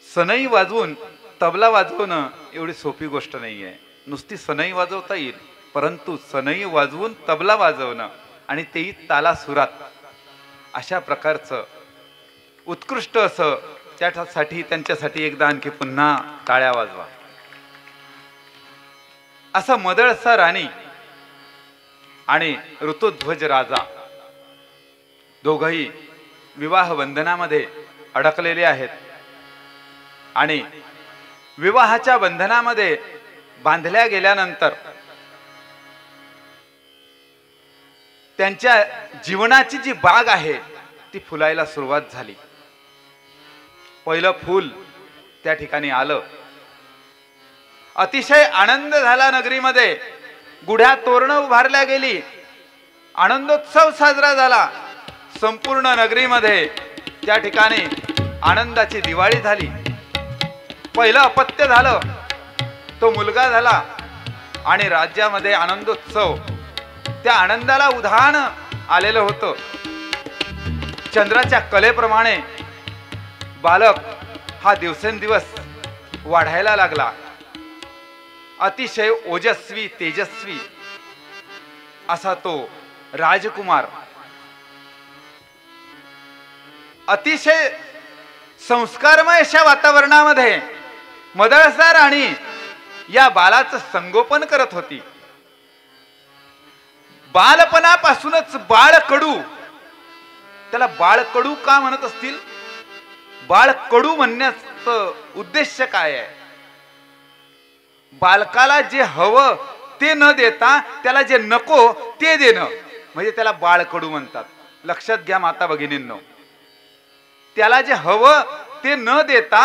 सनई वाजवून तबला वाजवणं एवढी सोपी गोष्ट नाही आहे. नुसती सनई वाजवता येईल, परंतु सनई वाजवून तबला वाजवणं आणि तेही ताला सुरात, अशा प्रकारचं उत्कृष्ट असं त्यासाठी त्यांच्यासाठी एकदा आणखी पुन्हा टाळ्या वाजवा. असं मदळसा राणी आणि ऋतुध्वज राजा दोघंही विवाह बंधनामध्ये अडकलेले आहेत आणि विवाहाच्या बंधनामध्ये बांधल्या गेल्यानंतर त्यांच्या जीवनाची जी बाग आहे ती फुलायला सुरुवात झाली. पहिलं फूल त्या ठिकाणी आलं. अतिशय आनंद झाला नगरीमध्ये. गुढ्या तोरणं उभारल्या गेली. आनंदोत्सव साजरा झाला. संपूर्ण नगरीमध्ये त्या ठिकाणी आनंदाची दिवाळी झाली. पहिलं अपत्य झालं, तो मुलगा झाला आणि राज्यामध्ये आनंदोत्सव, त्या आनंदाला उधाण आलेलं होतं. चंद्राच्या कलेप्रमाणे बालक हा दिवसेंदिवस वाढायला लागला. अतिशय ओजस्वी तेजस्वी असा तो राजकुमार, अतिशय संस्कारमय अशा वातावरणामध्ये मदळसा राणी या बालाचं संगोपन करत होती. बालपणापासूनच बाळकडू, त्याला बाळकडू का म्हणत असतील? बाळकडू म्हणण्याचं उद्देश काय आहे? बालकाला जे हवं ते न देता त्याला जे नको ते देणं म्हणजे त्याला बाळकडू म्हणतात. लक्षात घ्या माता भगिनींनो, त्याला जे हवं ते न देता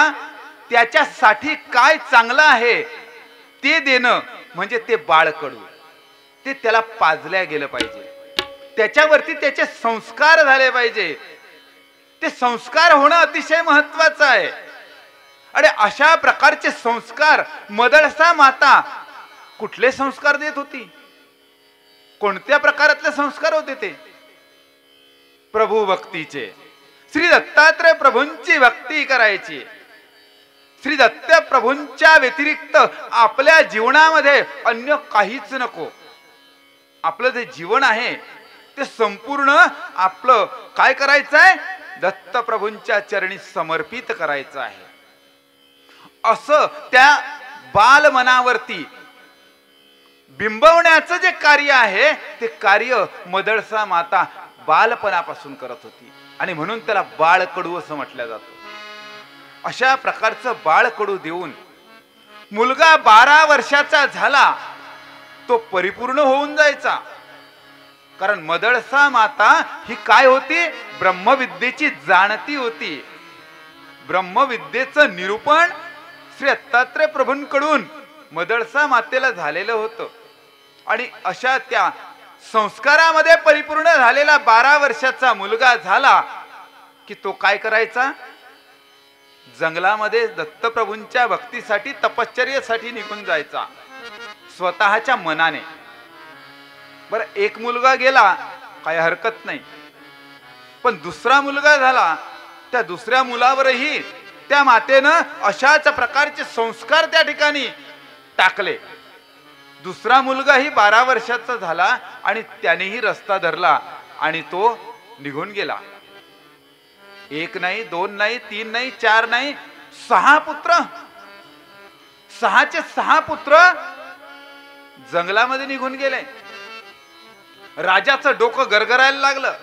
त्याच्यासाठी काय चांगलं आहे ते देणं म्हणजे ते बाळकडू. ते त्याला पाजल्या गेलं पाहिजे, त्याच्यावरती त्याचे संस्कार झाले पाहिजे. ते संस्कार होणं अतिशय महत्वाचं आहे. आणि अशा प्रकारचे संस्कार मदळसा माता कुठले संस्कार देत होती? कोणत्या प्रकारातले संस्कार होते ते? प्रभू भक्तीचे. श्री दत्तात्रय प्रभूंची भक्ती करायची. श्री दत्त प्रभूंच्या व्यतिरिक्त आपल्या जीवनामध्ये अन्य काहीच नको. आपलं जे जीवन आहे ते संपूर्ण आपलं काय करायचं आहे? दत्त प्रभूंच्या चरणी समर्पित करायचं आहे. असं त्या बालमनावरती बिंबवण्याचं जे कार्य आहे ते कार्य मदळसा माता बालपणापासून करत होती आणि म्हणून त्याला बाळकडू असं म्हटलं जातं. अशा प्रकारचं बाळकडू देऊन मुलगा 12 वर्षाचा झाला तो परिपूर्ण होऊन जायचा. कारण मदळसा माता ही काय होती? ब्रह्मविद्येची जाणती होती. ब्रह्मविद्येचं निरूपण श्री दत्तात्रय प्रभूंकडून मदळसा मातेला झालेलं होतं. आणि अशा त्या संस्कारामध्ये परिपूर्ण झालेला 12 वर्षाचा मुलगा झाला की तो काय करायचा? जंगलामध्ये दत्तप्रभूंच्या भक्तीसाठी तपश्चर्येसाठी निघून जायचा स्वतःच्या मनाने. बरं, एक मुलगा गेला काय हरकत नाही, पण दुसरा मुलगा झाला. त्या दुसऱ्या मुलावरही त्या मातेनं अशाच प्रकारचे संस्कार त्या ठिकाणी टाकले. दुसरा मुलगाही 12 वर्षाचा झाला आणि त्यानेही रस्ता धरला आणि तो निघून गेला. 1 नाही, 2 नाही, 3 नाही, 4 नाही, 6 पुत्र. 6चे 6 पुत्र जंगलामध्ये निघून गेले. राजाचं डोकं गरगरायला लागलं.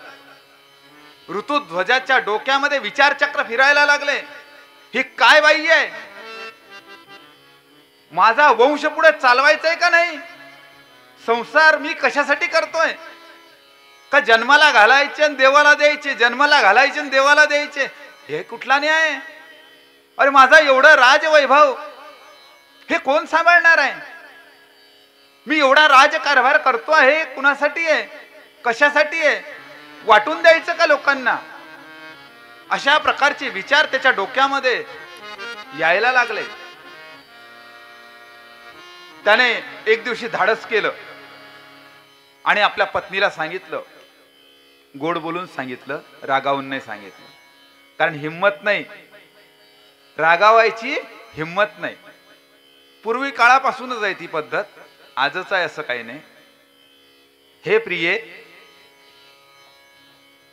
ऋतुध्वजाच्या डोक्यामध्ये विचारचक्र फिरायला लागले. हे काय बाई आहे? माझा वंश पुढे चालवायचंय का नाही? संसार मी कशासाठी करतोय? का जन्माला घालायचे आणि देवाला द्यायचे, जन्माला घालायचे आणि देवाला द्यायचे? हे कुठला न्याय? अरे माझा एवढा राजवैभव हे कोण सांभाळणार आहे? मी एवढा राजकारभार करतो आहे कुणासाठी आहे? कशासाठी आहे? वाटून द्यायचं का लोकांना? अशा प्रकारचे विचार त्याच्या डोक्यामध्ये यायला लागले. त्याने एक दिवशी धाडस केलं. आणि आपल्या पत्नीला सांगितलं, गोड बोलून सांगितलं, रागावून नाही सांगितलं. कारण हिम्मत नाही, रागावायची हिम्मत नाही. पूर्वी काळापासूनच आहे ती पद्धत, आजच आहे असं काही नाही. हे प्रिये,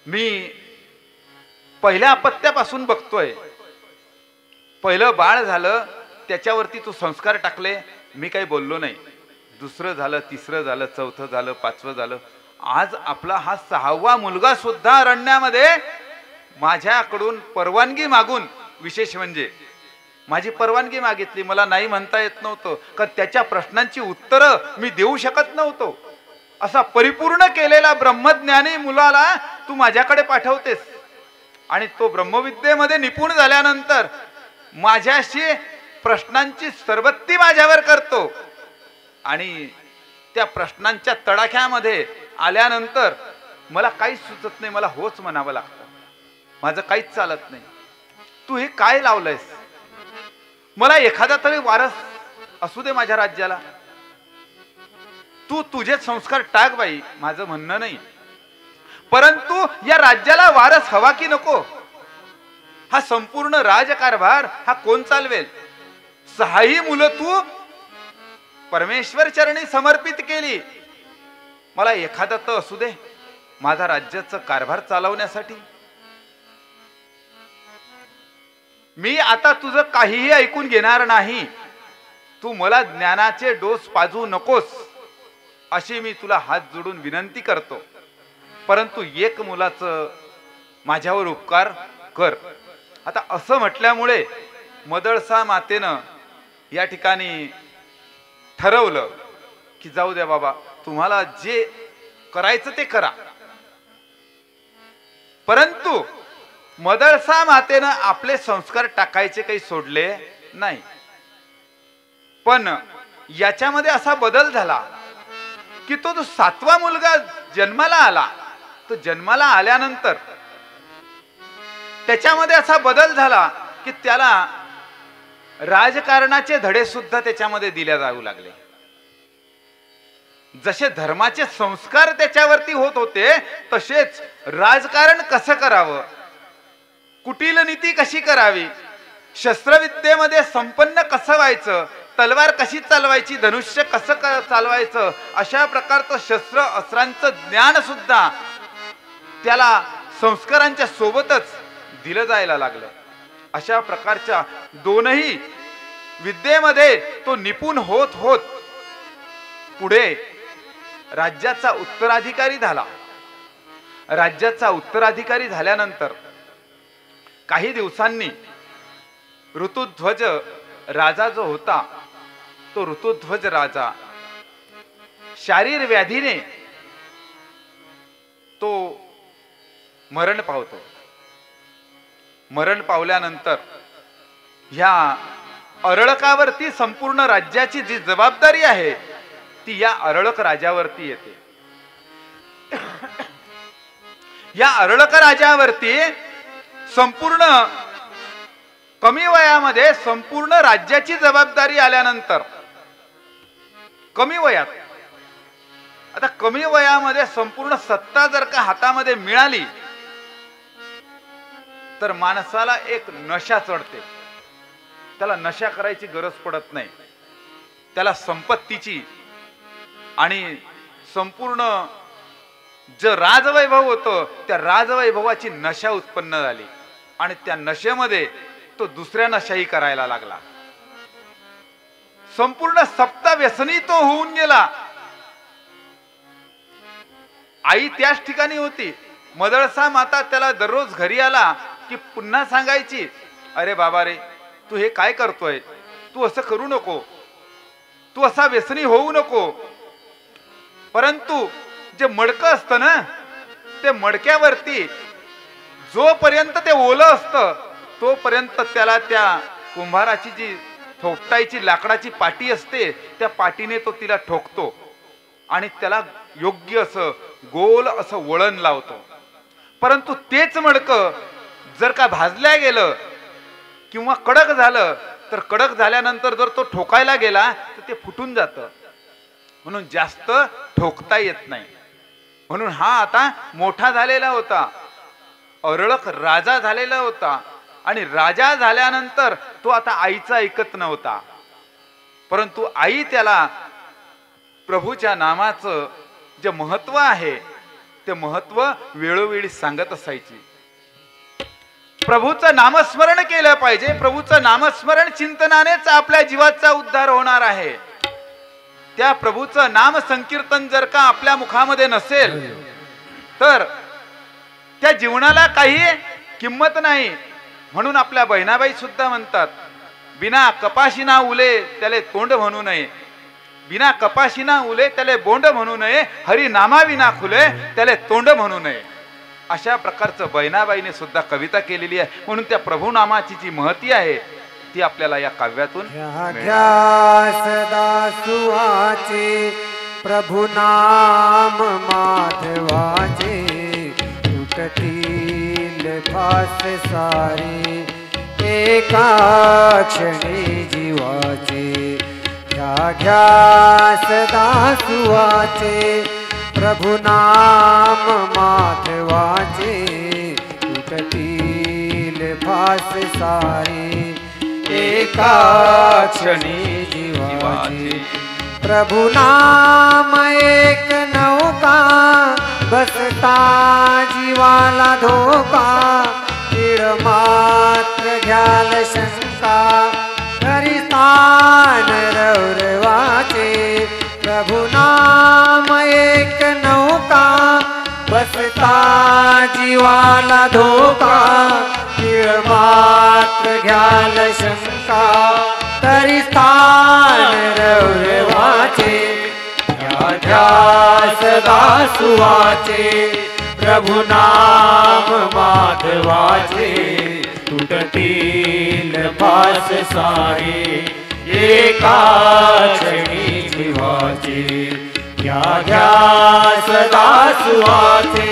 मी पहिल्या अपत्यापासून बघतोय. पहिलं बाळ झालं, त्याच्यावरती तू संस्कार टाकले, मी काही बोललो नाही. दुसरं झालं, तिसरं झालं, चौथं झालं, पाचवं झालं. आज आपला हा 6वा मुलगा सुद्धा अरण्यामध्ये माझ्याकडून परवानगी मागून, विशेष म्हणजे माझी परवानगी मागितली. मला नाही म्हणता येत नव्हतं, कारण त्याच्या प्रश्नांची उत्तरं मी देऊ शकत नव्हतो. असा परिपूर्ण केलेला ब्रह्मज्ञानी मुलाला तू माझ्याकडे पाठवतेस आणि तो ब्रह्मविद्येमध्ये निपुण झाल्यानंतर माझ्याशी प्रश्नांची सरबत्ती माझ्यावर करतो आणि त्या प्रश्नांच्या तडाख्यामध्ये आल्यानंतर मला काहीच सुचत नाही, मला होच म्हणावं लागतं. माझं काहीच चालत नाही. तू हे काय लावलंयस? मला एखादा तरी वारस असू दे माझ्या राज्याला. तू तुझे संस्कार टाक बाई, माझं म्हणणं नाही. परंतु या राज्याला वारस हवा की नको? हा संपूर्ण राजकारभार हा कोण चालवेल? 6ही मुलं तू परमेश्वर चरणी समर्पित केली. मला एखादा तर असू दे माझा राज्याचा कारभार चालवण्यासाठी. मी आता तुझं काहीही ऐकून घेणार नाही. तू मला ज्ञानाचे डोस पाजू नकोस अशी मी तुला हात जोडून विनंती करतो. परंतु एक मुलाचं माझ्यावर उपकार कर. आता असं म्हटल्यामुळे मदळसा मातेनं या ठिकाणी ठरवलं की जाऊ द्या बाबा, तुम्हाला जे करायचं ते करा. परंतु मदळसा मातेनं आपले संस्कार टाकायचे काही सोडले नाही. पण याच्यामध्ये असा बदल झाला की तो 7वा मुलगा जन्माला आला. तो जन्माला आल्यानंतर त्याच्यामध्ये असा बदल झाला की त्याला राजकारणाचे धडे सुद्धा त्याच्यामध्ये दिले जाऊ लागले. जसे धर्माचे संस्कार त्याच्यावरती होत होते, तसेच राजकारण कसं करावं, कुटील नीती कशी करावी, शस्त्रविद्येमध्ये संपन्न कसं व्हायचं, तलवार कशी चालवायची, धनुष्य कसं चालवायचं, अशा प्रकारचं शस्त्र अस्त्रांचं ज्ञान सुद्धा त्याला संस्कारांच्या सोबतच दिलं जायला लागलं. अशा प्रकारच्या दोनही विद्येमध्ये तो निपुण होत होत पुढे राज्याचा उत्तराधिकारी झाला. राज्याचा उत्तराधिकारी झाल्यानंतर काही दिवसांनी ऋतुध्वज राजा जो होता, तो ऋतुध्वज राजा शारीर व्याधीने तो मरण पावतो. मरण पावल्यानंतर ह्या अरळकावरती संपूर्ण राज्याची जी जबाबदारी आहे ती या अरळक राजावरती येते. या अरळक राजावरती संपूर्ण कमी वयामध्ये संपूर्ण राज्याची जबाबदारी आल्यानंतर, कमी वयात, आता कमी वयामध्ये संपूर्ण सत्ता जर का हातामध्ये मिळाली तर माणसाला एक नशा चढते. त्याला नशा करायची गरज पडत नाही. त्याला संपत्तीची आणि संपूर्ण जे राजवैभव होतं त्या राजवैभवाची नशा उत्पन्न झाली आणि त्या नशेमध्ये तो दुसऱ्या नशाही करायला लागला. संपूर्ण सप्त व्यसनी तो होऊन गेला. आई त्याच ठिकाणी होती. मदळसा माता त्याला दररोज घरी आला की पुन्हा सांगायची, अरे बाबा रे, तू हे काय करतोय, तू असं करू नको, तू असा व्यसनी होऊ नको. परंतु जे मडकं असतं ना, ते मडक्यावरती जोपर्यंत ते ओलं असतं तोपर्यंत त्याला त्या कुंभाराची जी ठोकतायची लाकडाची पाटी असते त्या पाटीने तो तिला ठोकतो आणि त्याला योग्य असं गोल असं वळण लावतो. परंतु तेच मडकं जर का भाजल्या गेलं किंवा कडक झालं तर कडक झाल्यानंतर जर तो ठोकायला गेला तर ते फुटून जातं. म्हणून जास्त ठोकता येत नाही. म्हणून हा आता मोठा झालेला होता, अरळक राजा झालेला होता. आणि राजा झाल्यानंतर तो आता आईचा ऐकत नव्हता, परंतु आई त्याला प्रभूच्या नामाचं जे महत्व आहे ते महत्व वेळोवेळी सांगत असायची. प्रभूचं नामस्मरण केलं पाहिजे. प्रभूचं नामस्मरण चिंतनानेच आपल्या जीवाचा उद्धार होणार आहे. त्या प्रभूचं नाम संकीर्तन जर का आपल्या मुखामध्ये नसेल तर त्या जीवनाला काही किंमत नाही. म्हणून आपल्या बहिणाबाई सुद्धा म्हणतात, बिना कपाशीना उले त्याले तोंड म्हणू नये, बिना कपाशीना उले त्याले बोंड म्हणू नये, हरी नामा विना खुले त्याले तोंड म्हणू नये. अशा प्रकारचं बहिणाबाईने सुद्धा कविता केलेली आहे. म्हणून त्या प्रभू नामाची जी महती आहे ती आपल्याला या काव्यातून घ्या सदा सुहाचे प्रभु नाम माधवाचे, तुटतील फास सारे एका क्षणी जीवाचे. घ्या सदा सुहाचे प्रभु नाम माधवाचे, तुटतील फास सारे एका क्षणी जीवाचे. प्रभु नाम एक नौका बसता जीवाला धोका, तीळ मात्र घ्याल शंका हरी स्थान रौरवाचे. प्रभु नाम एक नौका बसता जीवाला धोका, तीळ मात्र घ्याल शंका तरी स्थान रौरवाचे. घ्या सदा सुवाचे प्रभु नाम माधवाचे, तुटतील फास सारे एका क्षणी जीवाचे. घ्या सदा सुवाचे.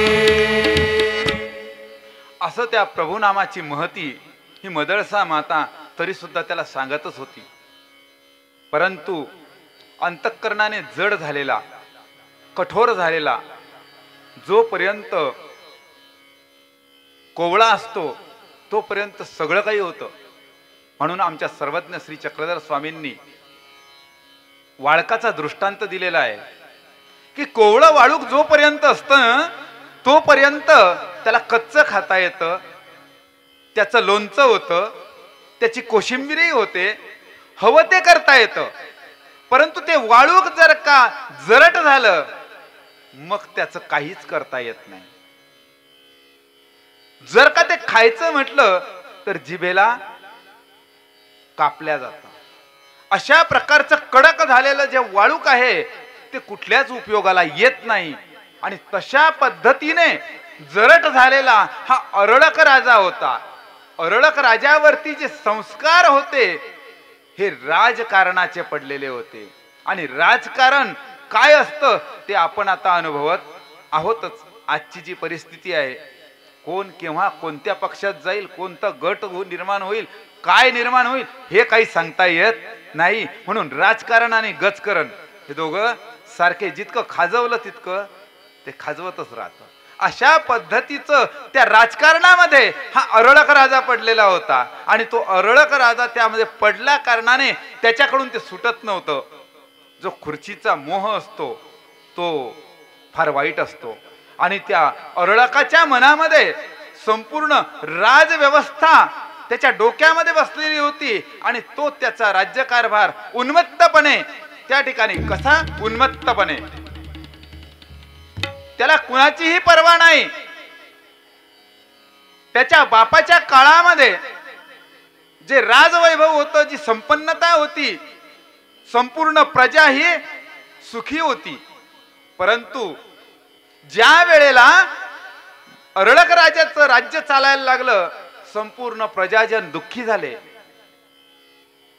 असं त्या प्रभुनामाची महती ही मदळसा माता तरी सुद्धा त्याला सांगतच होती. परंतु अंतःकरणाने जड झालेला, कठोर झालेला, जोपर्यंत कोवळा असतो तोपर्यंत सगळं काही होतं. म्हणून आमच्या सर्वज्ञ श्री चक्रधर स्वामींनी वाळकाचा दृष्टांत दिलेला आहे की कोवळं वाळूक जोपर्यंत असतं तोपर्यंत त्याला कच्चं खाता येतं, त्याचं लोणचं होतं, त्याची कोशिंबीरही होते, हवं ते करता येतं. परंतु ते वाळूक जर का जरट झालं मग त्याचं काहीच करता येत नाही. जर का ते खायचं म्हटलं तर जिभेला कापल्या जातं. अशा प्रकारचं कडक झालेलं जे वाळूक आहे ते कुठल्याच उपयोगाला येत नाही. आणि तशा पद्धतीने जरट झालेला हा अरळक राजा होता. अरळक राजावरती जे संस्कार होते हे राजकारणाचे पडलेले होते. आणि राजकारण काय असतं ते आपण आता अनुभवत आहोतच. आजची जी परिस्थिती आहे, कोण केव्हा कोणत्या पक्षात जाईल, कोणता गट निर्माण होईल, काय निर्माण होईल हे काही सांगता येत नाही. म्हणून राजकारण आणि गजकरण हे दोघं सारखे, जितकं खाजवलं तितकं ते खाजवतच राहतं. अशा पद्धतीचं त्या राजकारणामध्ये हा अरळक राजा पडलेला होता. आणि तो अरळक राजा त्यामध्ये पडल्या कारणाने त्याच्याकडून ते सुटत नव्हतं. जो खुर्चीचा मोह असतो तो फार वाईट असतो. आणि त्या अरळकाच्या मनामध्ये संपूर्ण राजव्यवस्था त्याच्या डोक्यामध्ये बसलेली होती. आणि तो त्याचा राज्यकारभार उन्मत्तपणे त्या ठिकाणी, कसा उन्मत्तपणे, त्याला कुणाचीही पर्वा नाही. त्याच्या बापाच्या काळामध्ये जे राजवैभव होतं, जी संपन्नता होती, संपूर्ण प्रजा ही सुखी होती. परंतु ज्या वेळेला अरळक राजाचं राज्य चालायला लागलं संपूर्ण प्रजाजन दुःखी झाले.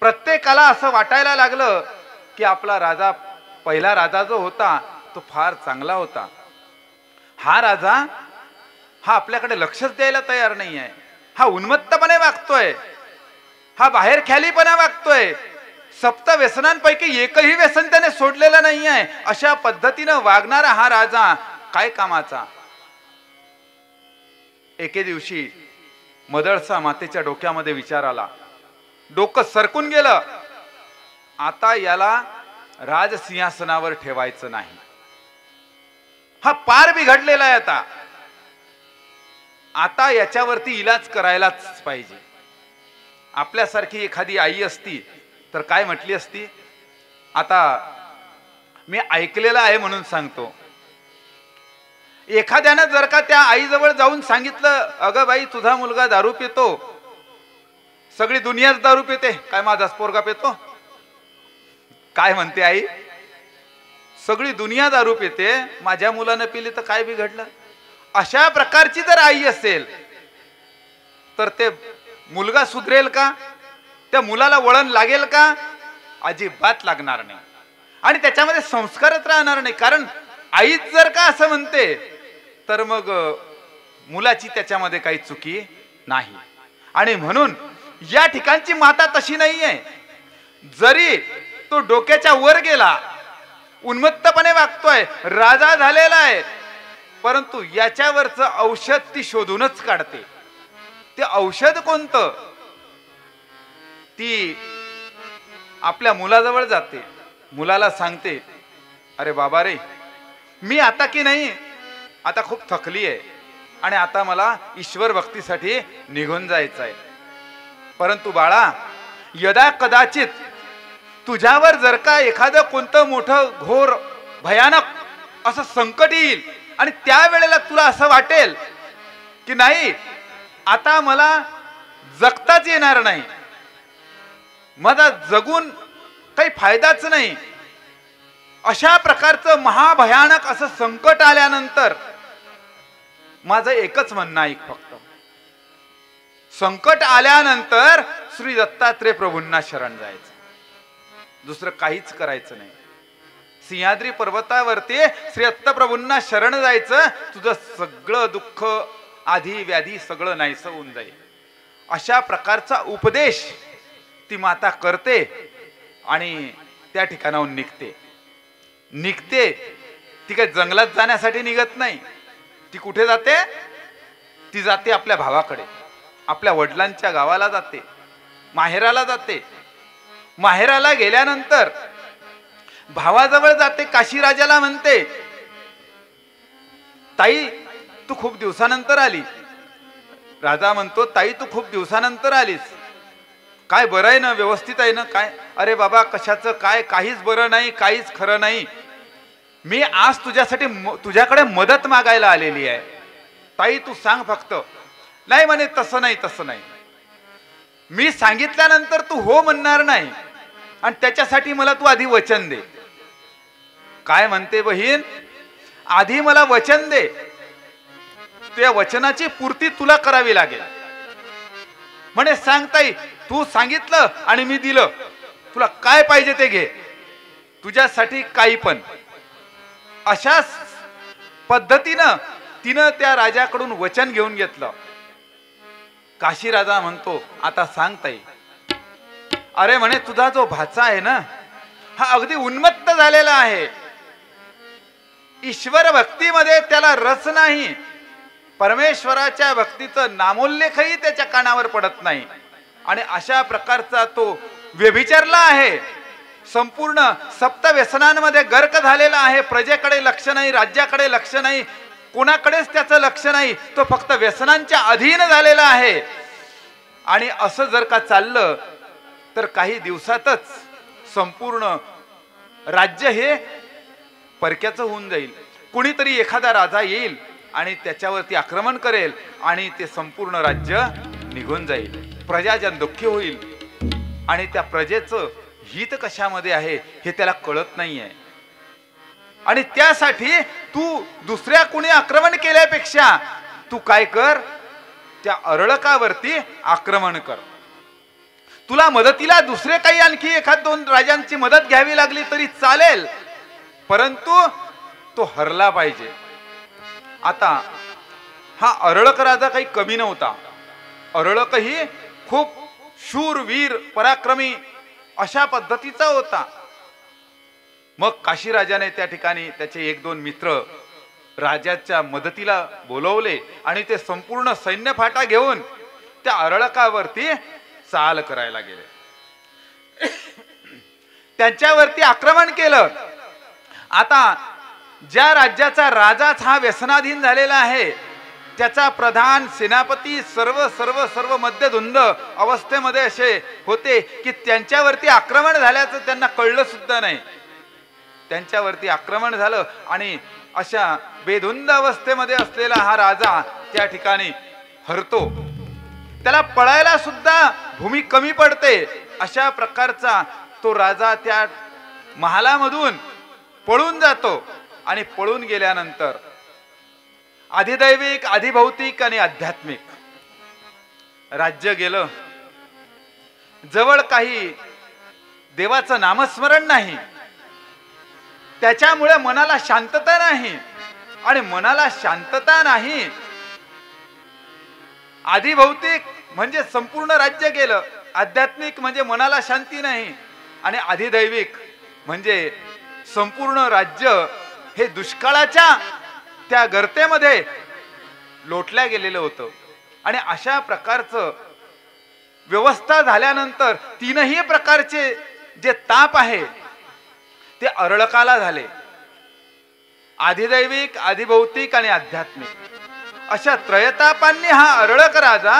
प्रत्येकाला असं वाटायला लागलं की आपला राजा, पहिला राजा जो होता तो फार चांगला होता. हा राजा हा आपल्याकडे लक्षच द्यायला तयार नाही आहे. हा उन्मत्तपणे वागतोय, हा बाहेर ख्यालीपणा वागतोय. सप्त व्यसनांपैकी एकही व्यसन त्याने सोडलेलं नाही आहे. अशा पद्धतीनं वागणारा हा राजा काय कामाचा. एके दिवशी मदळसा मातेच्या डोक्यामध्ये विचार आला. डोकं सरकून गेलं. आता याला राजसिंहासनावर ठेवायचं नाही. हा पार बिघडलेला आहे. आता याच्यावरती इलाज करायलाच पाहिजे. आपल्यासारखी एखादी आई असती तर काय म्हटली असती. आता मी ऐकलेलं आहे म्हणून सांगतो. एखाद्यानं जर का त्या आईजवळ जाऊन सांगितलं, अगं बाई तुझा मुलगा दारू पितो, सगळी दुनियाच दारू पिते, काय माझाच पोरगा पितो. काय म्हणते आई, सगळी दुनिया दारू पिते, माझ्या मुलानं पिली तर काय बिघडलं. अशा प्रकारची जर आई असेल तर ते मुलगा सुधरेल का. त्या मुलाला वळण लागेल का. अजिबात लागणार नाही. आणि त्याच्यामध्ये संस्कारच राहणार नाही. कारण आईच जर का असं म्हणते तर मग मुलाची त्याच्यामध्ये काही चुकी नाही. आणि म्हणून या ठिकाणची माता तशी नाहीये. जरी तो डोक्याच्या वर गेला, उन्मत्तपणे वागतोय, राजा झालेला आहे, परंतु याच्यावरचं औषध ती शोधूनच काढते. ते औषध कोणतं. ती आपल्या मुलाजवळ जाते, मुलाला सांगते, अरे बाबा रे, मी आता की नाही, आता खूप थकली आहे आणि आता मला ईश्वर भक्तीसाठी निघून जायचं आहे. परंतु बाळा, यदा कदाचित तुझ्यावर जर का एखादं कोणतं मोठं घोर भयानक असं संकट येईल आणि त्यावेळेला तुला असं वाटेल की नाही, आता मला जगताच येणार नाही, माझा जगून काही फायदाच नाही, अशा प्रकारचं महाभयानक असं संकट आल्यानंतर माझं एकच म्हणणं ऐक. फक्त संकट आल्यानंतर श्री दत्तात्रय प्रभूंना शरण जायचं, दुसरं काहीच करायचं नाही. सिंहाद्री पर्वतावरती श्री दत्तप्रभूंना शरण जायचं, तुझं सगळं दुःख आधी व्याधी सगळं नाहीसं होऊन जाईल. अशा प्रकारचा उपदेश ती माता करते आणि त्या ठिकाणाहून निघते. ती काय जंगलात जाण्यासाठी निघत नाही. ती कुठे जाते. ती जाते आपल्या भावाकडे, आपल्या वडिलांच्या गावाला जाते, माहेराला जाते. माहेराला गेल्यानंतर भावाजवळ जाते, काशीराजाला म्हणते, ताई तू खूप दिवसानंतर आली. राजा म्हणतो, ताई तू खूप दिवसानंतर आलीस, काय बरं आहे ना, व्यवस्थित आहे ना. काय, अरे बाबा कशाचं काय, काहीच बरं नाही, काहीच खरं नाही. मी आज तुझ्यासाठी तुझ्याकडे मदत मागायला आलेली आहे. ताई तू सांग फक्त. नाही म्हणे, तसं नाही, मी सांगितल्यानंतर तू हो म्हणणार नाही आणि त्याच्यासाठी मला तू आधी वचन दे. काय म्हणते बहीण, आधी मला वचन दे, त्या वचनाची पूर्ती तुला करावी लागेल. म्हणे सांग ताई, तू सांगितलं आणि मी दिलं, तुला काय पाहिजे ते घे, तुझ्यासाठी काही पण. अशाच पद्धतीनं तिनं त्या राजाकडून वचन घेऊन घेतलं. काशीराजा म्हणतो, आता सांग ताई. अरे म्हणे, तुझा जो भाचा आहे ना, हा अगदी उन्मत्त झालेला आहे. ईश्वर भक्तीमध्ये त्याला रस नाही, परमेश्वराच्या भक्तीचं नामोल्लेखही त्याच्या कानावर पडत नाही. आणि अशा प्रकारचा तो व्यभिचारला आहे, संपूर्ण सप्त व्यसनांमध्ये गर्क झालेला आहे. प्रजेकडे लक्ष नाही, राज्याकडे लक्ष नाही, कोणाकडेच त्याचं लक्ष नाही. तो फक्त व्यसनांच्या अधीन झालेला आहे. आणि असं जर का चाललं तर काही दिवसातच संपूर्ण राज्य हे परक्याचं होऊन जाईल. कुणीतरी एखादा राजा येईल आणि त्याच्यावरती आक्रमण करेल आणि ते संपूर्ण राज्य निघून जाईल. प्रजाजन दुःखी होईल आणि त्या प्रजेचं हित कशामध्ये आहे हे त्याला कळत नाहीये. आणि त्यासाठी तू दुसऱ्या कुणी आक्रमण केल्यापेक्षा तू काय कर, त्या अरळकावरती आक्रमण कर. तुला मदतीला दुसरे काही आणखी एखाद दोन राजांची मदत घ्यावी लागली तरी चालेल, परंतु तो हरला पाहिजे. आता हा अरळक राजा काही कमी नव्हता. अरळक ही खूप शूर वीर पराक्रमी अशा पद्धतीचा होता. मग काशीराजाने त्या ठिकाणी त्याचे एक दोन मित्र राजाच्या मदतीला बोलवले आणि ते संपूर्ण सैन्य फाटा घेऊन त्या अरळकावरती चाल करायला गेले. त्यांच्यावरती आक्रमण केलं. आता ज्या राज्याचा राजाच हा व्यसनाधीन झालेला आहे, त्याचा प्रधान सेनापती सर्व सर्व सर्व मध्यधुंद अवस्थेमध्ये असे होते की त्यांच्यावरती आक्रमण झाल्याचं त्यांना कळलं सुद्धा नाही. त्यांच्यावरती आक्रमण झालं आणि अशा बेधुंद अवस्थेमध्ये असलेला हा राजा त्या ठिकाणी हरतो. त्याला पळायला सुद्धा भूमी कमी पडते. अशा प्रकारचा तो राजा त्या महालामधून पळून जातो आणि पळून गेल्यानंतर अधिदैविक, अधिभौतिक आणि आध्यात्मिक राज्य गेलं. जवळ काही देवाचं नामस्मरण नाही, त्याच्यामुळे मनाला शांतता नाही. आणि मनाला शांतता नाही, अधिभौतिक म्हणजे संपूर्ण राज्य गेलं, आध्यात्मिक म्हणजे मनाला शांती नाही, आणि अधिदैविक म्हणजे संपूर्ण राज्य हे दुष्काळाच्या त्या गर्तेमध्ये लोटल्या गेलेलं होतं. आणि अशा प्रकारचं व्यवस्था झाल्यानंतर तीनही प्रकारचे जे ताप आहे ते अरळकाला झाले, अधिदैविक, अधिभौतिक आणि आध्यात्मिक. अशा त्रयतापांनी हा अरळक राजा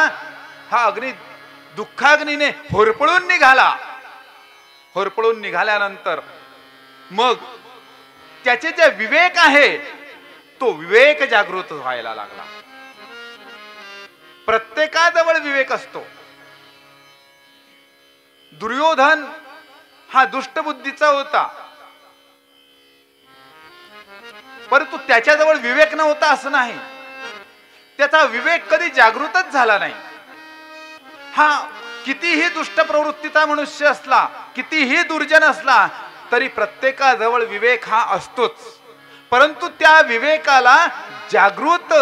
हा अग्नी दुःखाग्नीने होरपळून निघाला. होरपळून निघाल्यानंतर मग त्याचे जे विवेक आहे तो विवेक जागृत व्हायला लागला. प्रत्येकाजवळ विवेक असतो. दुर्योधन हा दुष्टबुद्धीचा होता, परंतु त्याच्याजवळ विवेक नव्हता असं नाही. त्याचा विवेक कधी जागृतच झाला नाही. हा कितीही दुष्ट प्रवृत्तीचा मनुष्य असला, कितीही दुर्जन असला, तरी प्रत्येकाजवळ विवेक हा असतोच. परंतु त्या विवेकाला जागृत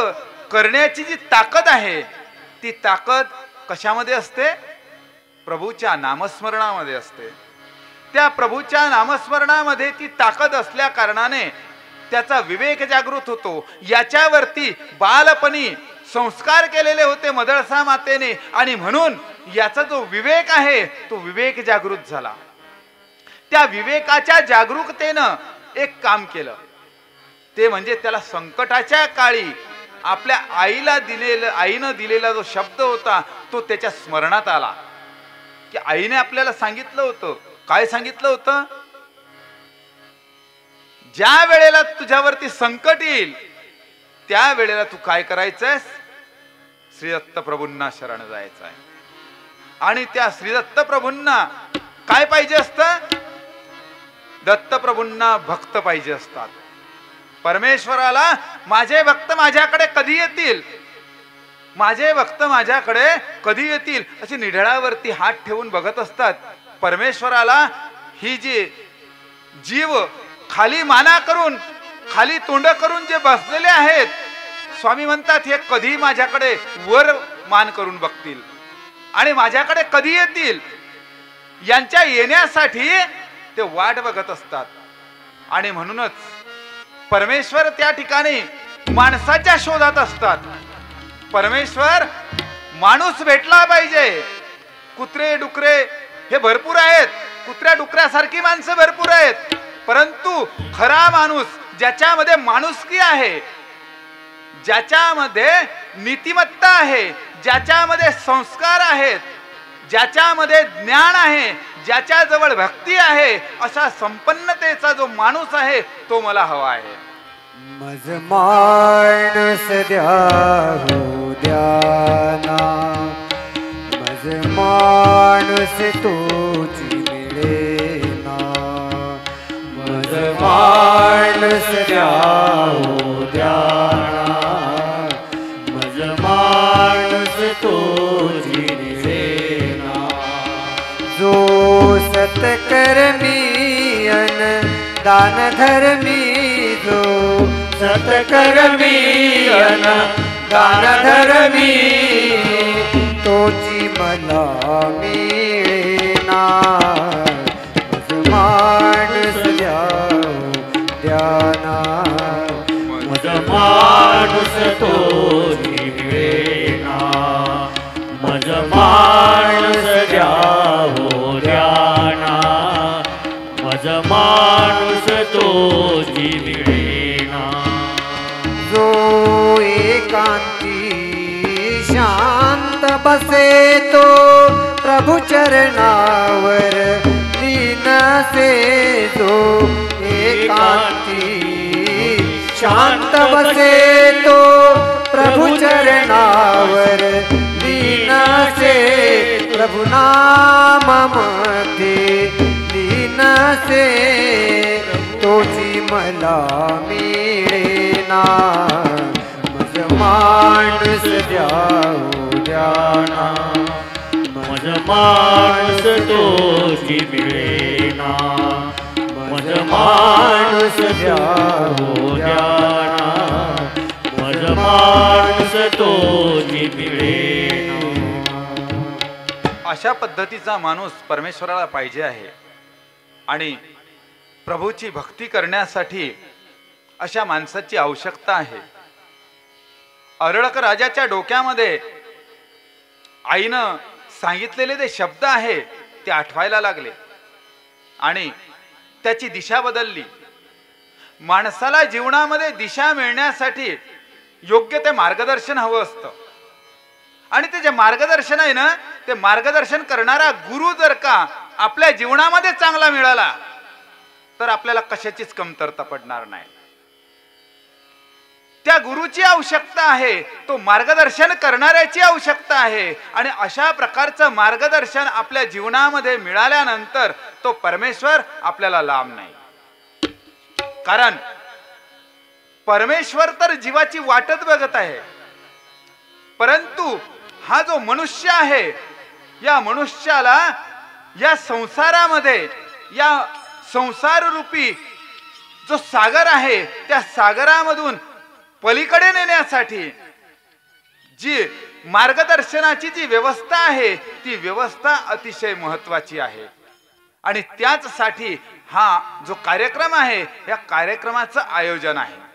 करण्याची जी ताकद आहे ती ताकद कशामध्ये असते? प्रभूच्या नामस्मरणामध्ये असते. त्या प्रभूच्या नामस्मरणामध्ये ती ताकद असल्या कारणाने त्याचा विवेक जागृत होतो. याच्यावरती बालपणी संस्कार केलेले होते मदळसा मातेने, आणि म्हणून याचा जो विवेक आहे तो विवेक जागृत झाला. त्या विवेकाच्या जागरूकतेनं एक काम केलं, ते म्हणजे त्याला संकटाच्या काळी आपल्या आईनं दिलेला जो शब्द होता तो त्याच्या स्मरणात आला. की आईने आपल्याला सांगितलं होतं, काय सांगितलं होतं? ज्या वेळेला तुझ्यावरती संकट येईल त्या वेळेला तू काय करायचंय? श्री दत्त प्रभूंना शरण जायचं आहे. आणि त्या श्री दत्त प्रभूंना काय पाहिजे असतं? दत्त प्रभूंना भक्त पाहिजे असतात. परमेश्वराला माझे भक्त माझ्याकडे कधी येतील, माझे भक्त माझ्याकडे कधी येतील अशी निढळावरती हात ठेवून बघत असतात. परमेश्वराला ही जी जीव खाली माना करून, खाली तोंड करून जे बसलेले आहेत, स्वामी म्हणतात हे कधी माझ्याकडे वर मान करून बघतील आणि माझ्याकडे कधी येतील, यांच्या येण्यासाठी ते वाट बघत असतात. आणि म्हणूनच परमेश्वर त्या ठिकाणी माणसाच्या शोधात असतात. परमेश्वर माणूस भेटला पाहिजे. कुत्रे डुकरे हे भरपूर आहेत, कुत्र्या डुकऱ्यासारखी माणसं भरपूर आहेत, परंतु खरा माणूस ज्याच्यामध्ये माणुसकी आहे, ज्याच्यामध्ये नीतिमत्ता आहे, ज्याच्यामध्ये संस्कार आहेत, ज्याच्यामध्ये ज्ञान आहे, ज्याच्याजवळ भक्ती आहे, अशा संपन्नतेचा जो माणूस आहे तो मला हवा आहे. मज माणूस द्याहो द्याना, मज माणूस तोची मिळेना, मज माणूस द्याहो द्याना, मज माणूस तोची मिळेना. जो सत्कर्मी अन दान धर्मी, जो सत्कर्मी अन दान धर्मी, तोची मला मिळेना. मज माणूस द्याना, मज माणूस द्यावो ध्याना मज माणूस तोची मिळेना जो एकांती शांत बसे तो प्रभु चरणावर लीन से जो एकांती शांत बसे तो प्रभु चरणावर लीन से प्रभु नाम मध्ये लीन से तोची मला मिळेना मज माणूस द्यावो ध्याना मज माणूस तोची मिळेना मज माणूस द्यावो ध्याना मज माणूस तोची मिळेना. अशा पद्धतीचा माणूस परमेश्वराला पाहिजे आहे आणि प्रभूची भक्ती करण्यासाठी अशा माणसाची आवश्यकता आहे. अरळक राजाच्या डोक्यामध्ये आईनं सांगितलेले जे शब्द आहे ते आठवायला लागले आणि त्याची दिशा बदलली. माणसाला जीवनामध्ये दिशा मिळण्यासाठी योग्य ते मार्गदर्शन हवं असतं आणि ते जे मार्गदर्शन आहे ना ते मार्गदर्शन करणारा गुरु जर का आपल्या जीवनामध्ये चांगला मिळाला तर आपल्याला कशाचीच कमतरता पडणार नाही. त्या गुरुची आवश्यकता आहे, तो मार्गदर्शन करणाऱ्याची आवश्यकता आहे आणि अशा प्रकारचं मार्गदर्शन आपल्या जीवनामध्ये मिळाल्यानंतर तो परमेश्वर आपल्याला लांब नाही. कारण परमेश्वर तर जीवाची वाटच बघत आहे, परंतु हा जो मनुष्य आहे या मनुष्याला या संसारामध्ये या संसार रूपी जो सागर आहे त्या सागरामधून पलीकडे नेण्यासाठी जी मार्गदर्शनाची जी व्यवस्था आहे ती व्यवस्था अतिशय महत्वाची आहे आणि त्याचसाठी हा जो कार्यक्रम आहे या कार्यक्रमाचं आयोजन आहे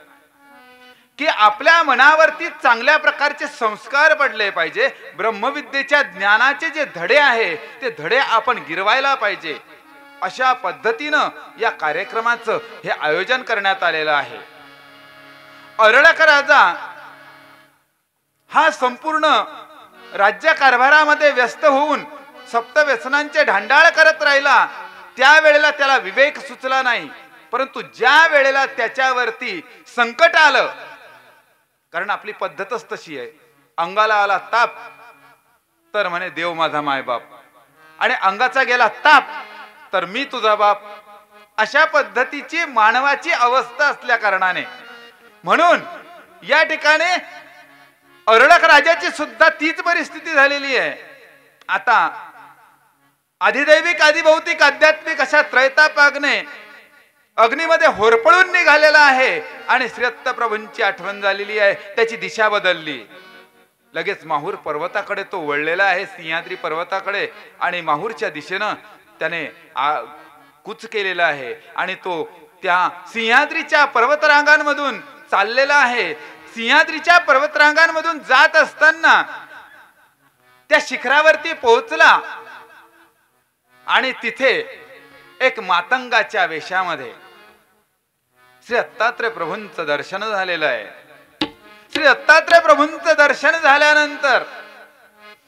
की आपल्या मनावरती चांगल्या प्रकारचे संस्कार पडले पाहिजे. ब्रह्मविद्येच्या ज्ञानाचे जे धडे आहे ते धडे आपण गिरवायला पाहिजे. अशा पद्धतीनं या कार्यक्रमाचं हे आयोजन करण्यात आलेलं आहे. अरळक राजा हा संपूर्ण राज्य कारभारामध्ये व्यस्त होऊन सप्तव्यसनांचे ढांडाळ करत राहिला. त्यावेळेला त्याला विवेक सुचला नाही, परंतु ज्या वेळेला त्याच्यावरती संकट आलं, कारण आपली पद्धतच तशी आहे, अंगाला आला ताप तर म्हणे देव माझा मायबाप आणि अंगाचा गेला ताप तर मी तुझा बाप, अशा पद्धतीची मानवाची अवस्था असल्या कारणाने म्हणून या ठिकाणी अरळक राजाची सुद्धा तीच परिस्थिती झालेली आहे. आता अधिदैविक आदिभौतिक आध्यात्मिक अशा त्रैतापाग्ने अग्नीमध्ये होरपळून निघालेला आहे आणि श्रीदत्त प्रभूंची आठवण झालेली आहे. त्याची दिशा बदलली. लगेच माहूर पर्वताकडे तो वळलेला आहे, सिंहाद्री पर्वताकडे, आणि माहूरच्या दिशेनं त्याने कूच केलेला आहे आणि तो त्या सिंहाद्रीच्या पर्वतरांगांमधून चाललेला आहे. सिंहाद्रीच्या पर्वतरांगांमधून जात असताना त्या शिखरावरती पोहोचला आणि तिथे एक मातंगाच्या वेशामध्ये श्री दत्तात्रय प्रभूंचं दर्शन झालेलं आहे. श्री दत्तात्रय प्रभूंचं दर्शन झाल्यानंतर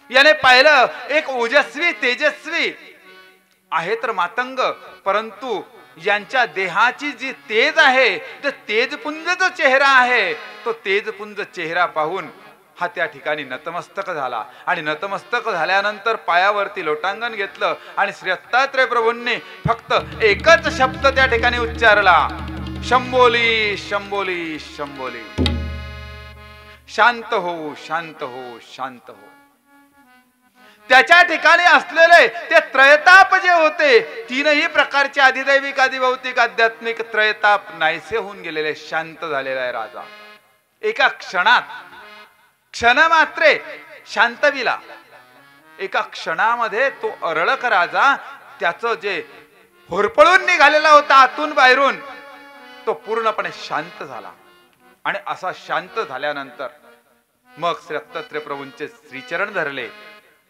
याने पाहिलं एक ओजस्वी तेजस्वी आहे तर मातंग, परंतु यांच्या देहाची जी तेज आहे तो तेजपुंज जो चेहरा आहे तो तेजपुंज चेहरा पाहून हा त्या ठिकाणी नतमस्तक झाला आणि नतमस्तक झाल्यानंतर पायावरती लोटांगण घेतलं आणि श्री दत्तात्रय प्रभूंनी फक्त एकच शब्द त्या ठिकाणी उच्चारला, शंभोली शंभोली शंभोली. शांत हो शांत हो शांत हो. त्याच्या ठिकाणी असलेले ते त्रयताप जे होते, तीनही प्रकारचे अधिदैविक आदिभौतिक आध्यात्मिक त्रयताप नाहीसे होऊन गेलेले, शांत झालेला आहे राजा. एका क्षणात क्षणमात्रे शांतविला. एका क्षणामध्ये तो अरळक राजा त्याचं जे होरपळून निघालेला होता आतून बाहेरून तो पूर्णपणे शांत झाला. आणि असा शांत झाल्यानंतर मग श्री दत्तात्रय प्रभूंचे श्रीचरण धरले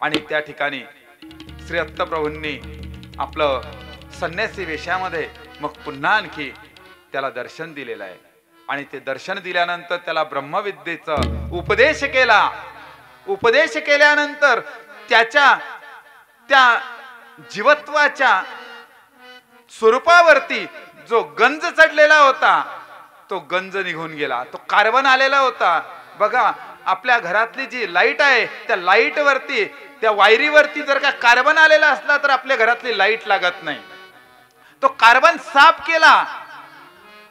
आणि त्या ठिकाणी श्री दत्तप्रभूंनी आपलं संन्यासी वेशामध्ये मग पुन्हा आणखी त्याला दर्शन दिलेलं आहे. आणि ते दर्शन दिल्यानंतर त्याला ब्रह्मविद्येचा उपदेश केला. उपदेश केल्यानंतर त्याच्या त्या जीवत्वाच्या स्वरूपावरती जो गंज चढलेला होता तो गंज निघून गेला. तो कार्बन आलेला होता. बघा, आपल्या घरातली जी लाईट आहे त्या लाईट वरती, त्या वायरीवरती जर का कार्बन आलेला असला तर आपल्या घरातली लाईट लागत नाही. तो कार्बन साफ केला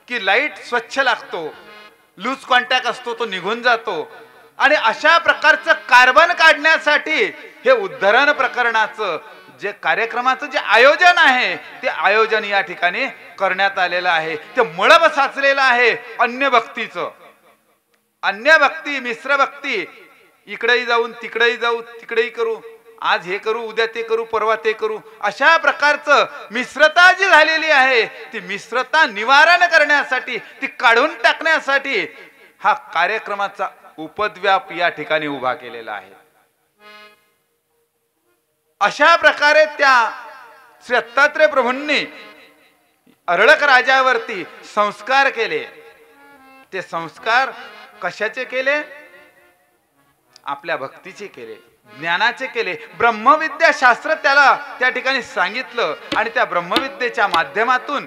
की लाईट स्वच्छ लागतो. लूज कॉन्टॅक्ट असतो तो निघून जातो. आणि अशा प्रकारचं कार्बन काढण्यासाठी हे उद्धरण प्रकरणाचं जे कार्यक्रमाचं जे आयोजन आहे ते आयोजन या ठिकाणी करण्यात आलेलं आहे. ते मळब साचलेलं आहे अन्य भक्तीचं. अन्य भक्ती, मिश्र भक्ती, इकडेही जाऊन तिकडेही जाऊ, तिकडेही करू, आज हे करू, उद्या ते करू, परवा ते करू, अशा प्रकारचं मिश्रता जी झालेली आहे ती मिश्रता निवारण करण्यासाठी, ती काढून टाकण्यासाठी हा कार्यक्रमाचा उपद्व्याप या ठिकाणी उभा केलेला आहे. अशा प्रकारे त्या श्री दत्तात्रय प्रभूंनी अरळक राजावरती संस्कार केले. ते संस्कार कशाचे केले? आपल्या भक्तीचे केले, ज्ञानाचे केले. ब्रह्मविद्या शास्त्र त्याला त्या ठिकाणी सांगितलं आणि त्या ब्रह्मविद्येच्या माध्यमातून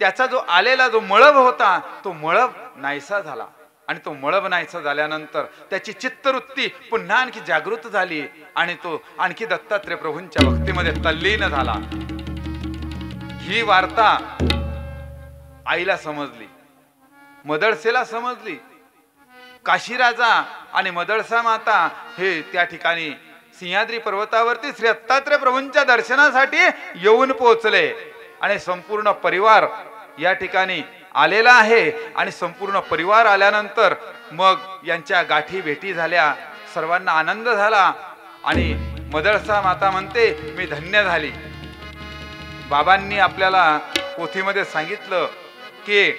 त्याचा जो आलेला जो मळब होता तो मळब नाहीसा झाला. आणि तो मळब नाहीसा झाल्यानंतर त्याची चित्तवृत्ती पुन्हा आणखी जागृत झाली आणि तो आणखी दत्तात्रय प्रभूंच्या भक्तीमध्ये तल्लीन झाला. ही वार्ता आईला समजली, मदळसेला समजली. काशीराजा आणि मदळसा माता हे त्या ठिकाणी सिंहाद्री पर्वतावरती श्री दत्तात्रय प्रभूंच्या दर्शनासाठी येऊन पोहोचले आणि संपूर्ण परिवार या ठिकाणी आलेला आहे. आणि संपूर्ण परिवार आल्यानंतर मग यांच्या गाठी भेटी झाल्या, सर्वांना आनंद झाला. आणि मदळसा माता म्हणते, मी धन्य झाली. बाबांनी आपल्याला पोथीमध्ये सांगितलं की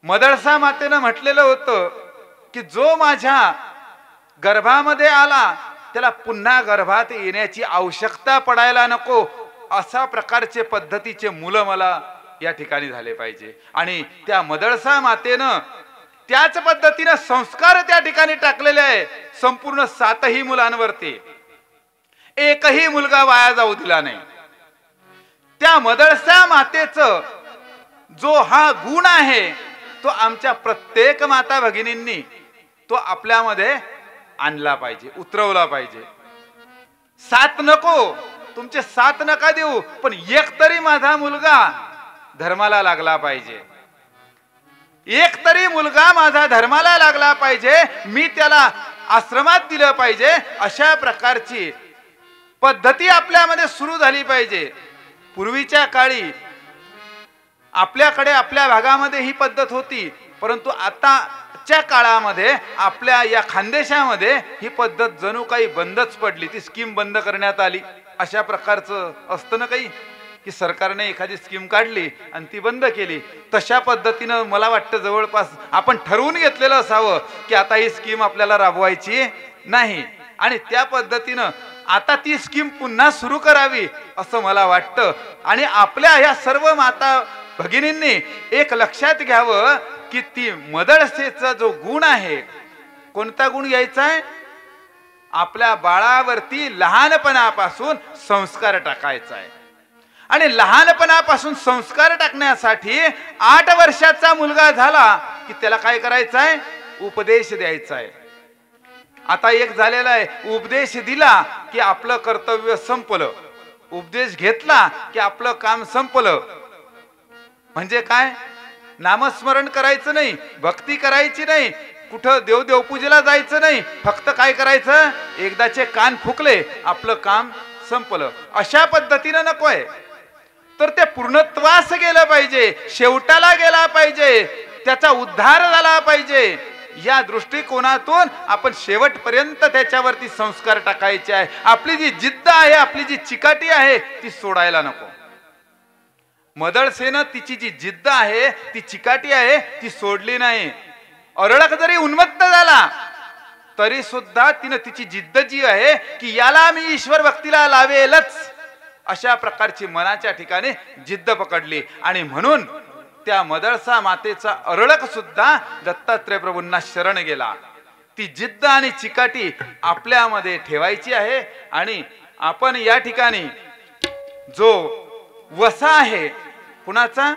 मदळसा मातेनं म्हटलेलं होतं की जो माझ्या गर्भामध्ये आला त्याला पुन्हा गर्भात येण्याची आवश्यकता पडायला नको, अशा प्रकारचे पद्धतीचे मुलं मला या ठिकाणी झाले पाहिजे. आणि त्या मदळसा मातेनं त्याच पद्धतीनं संस्कार त्या ठिकाणी टाकलेले आहे. संपूर्ण 7ही मुलांवरती एकही मुलगा वाया जाऊ दिला नाही. त्या मदळसा मातेचं जो हा गुण आहे तो आमच्या प्रत्येक माता भगिनींनी तो आपल्यामध्ये आणला पाहिजे, उतरवला पाहिजे. 7 नको, तुमचे 7 नका देऊ, पण एक तरी माझा मुलगा धर्माला लागला पाहिजे. एक तरी मुलगा माझा धर्माला लागला पाहिजे, मी त्याला आश्रमात दिलं पाहिजे. अशा प्रकारची पद्धती आपल्यामध्ये सुरू झाली पाहिजे. पूर्वीच्या काळी आपल्याकडे आपल्या भागामध्ये ही पद्धत होती, परंतु आताच्या काळामध्ये आपल्या या खानदेशामध्ये ही पद्धत जणू काही बंदच पडली. ती स्कीम बंद करण्यात आली. अशा प्रकारचं असतं ना काही, की सरकारने एखादी स्कीम काढली आणि ती बंद केली. तशा पद्धतीनं मला वाटतं जवळपास आपण ठरवून घेतलेलं असावं की आता ही स्कीम आपल्याला राबवायची नाही आणि त्या पद्धतीनं आता ती स्कीम पुन्हा सुरू करावी असं मला वाटतं. आणि आपल्या ह्या सर्व माता भगिनींनी एक लक्षात घ्यावं की ती मदळसेचा जो गुण आहे, कोणता गुण घ्यायचा आहे? आपल्या बाळावरती लहानपणापासून संस्कार टाकायचा आहे. आणि लहानपणापासून संस्कार टाकण्यासाठी 8 वर्षाचा मुलगा झाला की त्याला काय करायचं आहे? उपदेश द्यायचा आहे. आता एक झालेला आहे, उपदेश दिला की आपलं कर्तव्य संपलं, उपदेश घेतला की आपलं काम संपलं. म्हणजे काय? नामस्मरण करायचं नाही, भक्ती करायची नाही, कुठं देवपूजेला जायचं नाही, फक्त काय करायचं? एकदाचे कान फुकले, आपलं काम संपलं. अशा पद्धतीनं नकोय. तर ते पूर्णत्वास गेलं पाहिजे, शेवटाला गेला पाहिजे, त्याचा उद्धार झाला पाहिजे. या दृष्टिकोनातून आपण शेवटपर्यंत त्याच्यावरती संस्कार टाकायचे आहे. आपली जी जिद्द आहे, आपली जी चिकाटी आहे ती सोडायला नको. मदळसेनं तिची जी जिद्द आहे, ती चिकाटी आहे, ती सोडली नाही. अरळक जरी उन्मत्त झाला तरी सुद्धा तिनं तिची जिद्द जी आहे की याला मी ईश्वर भक्तीला लावेलच, अशा प्रकारची मनाच्या ठिकाणी जिद्द पकडली. आणि म्हणून त्या मदळसा मातेचा अरळक सुद्धा दत्तात्रय प्रभूंना शरण गेला. ती जिद्द आणि चिकाटी आपल्यामध्ये ठेवायची आहे. आणि आपण या ठिकाणी जो वसा आहे कुणाचा,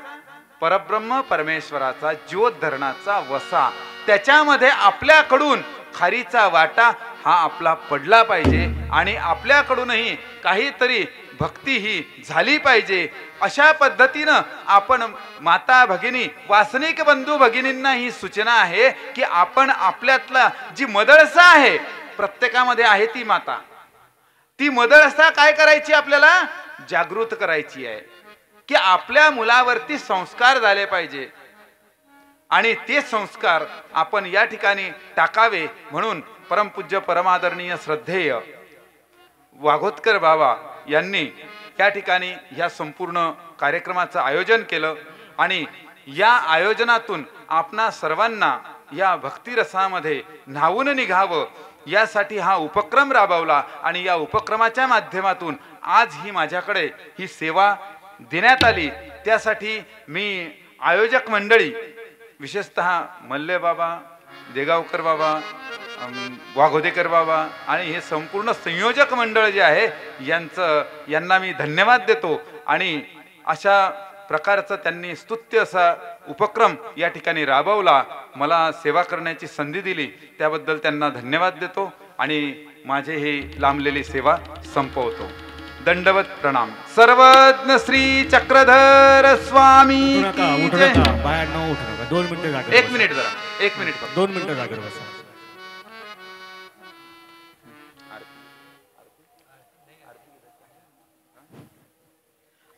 परब्रह्म परमेश्वराचा, ज्योत धरणाचा वसा, त्याच्यामध्ये आपल्याकडून खारीचा वाटा हा आपला पडला पाहिजे. आणि आपल्याकडूनही काहीतरी भक्ती ही झाली पाहिजे. अशा पद्धतीनं आपण माता भगिनी, वासनिक बंधू भगिनींना ही सूचना आहे की आपण आपल्यातला जी मदळसा आहे, प्रत्येकामध्ये आहे ती माता, ती मदळसा काय करायची, आपल्याला जागृत करायची आहे की आपल्या मुलावरती संस्कार झाले पाहिजे. आणि ते संस्कार आपण या ठिकाणी टाकावे. म्हणून परमपूज्य परमादरणीय श्रद्धेय वाघोतकर बाबा यांनी या ठिकाणी या संपूर्ण कार्यक्रमाचं आयोजन केलं. आणि या आयोजनातून आपणा सर्वांना या भक्तिरसामध्ये न्हावून निघावं यासाठी हा उपक्रम राबवला. आणि या उपक्रमाच्या माध्यमातून आज ही माझ्याकडे ही सेवा देण्यात आली. त्यासाठी मी आयोजक मंडळी, विशेषतः मल्ले बाबा, देगावकर बाबा, वाघोदेकर बाबा आणि हे संपूर्ण संयोजक मंडळ जे आहे यांना मी धन्यवाद देतो. आणि अशा प्रकारचा त्यांनी स्तुत्य असा उपक्रम या ठिकाणी राबवला, मला सेवा करण्याची संधी दिली, त्याबद्दल त्यांना धन्यवाद देतो. आणि माझे हे लांबलेली सेवा संपवतो. दंडवत प्रणाम. सर्वज्ञ श्री चक्रधर स्वामी. बाहेर न उठू नका. 2 मिनिटं जागा. 1 मिनिट जरा, 1 मिनिट फक्त. 2 मिनिटं जागेवर बसा.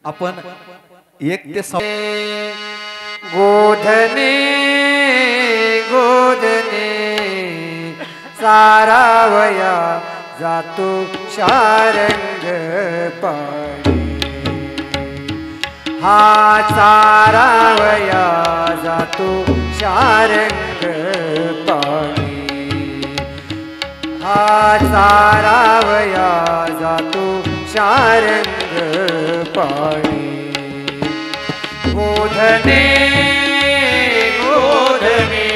आपण 1 ते 6 गोधने गोधने सारावया जातो शारंग पाणी. हा सारावया जातो शारंग पाणी. हा सारावया जातो शारंग पाणी. गोधने गोधने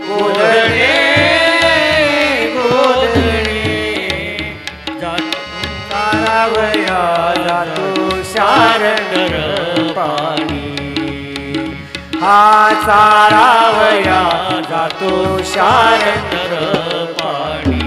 गोधने सारावया जातो शारंग पाणी. हा सारावया जातो शारंग पाणी.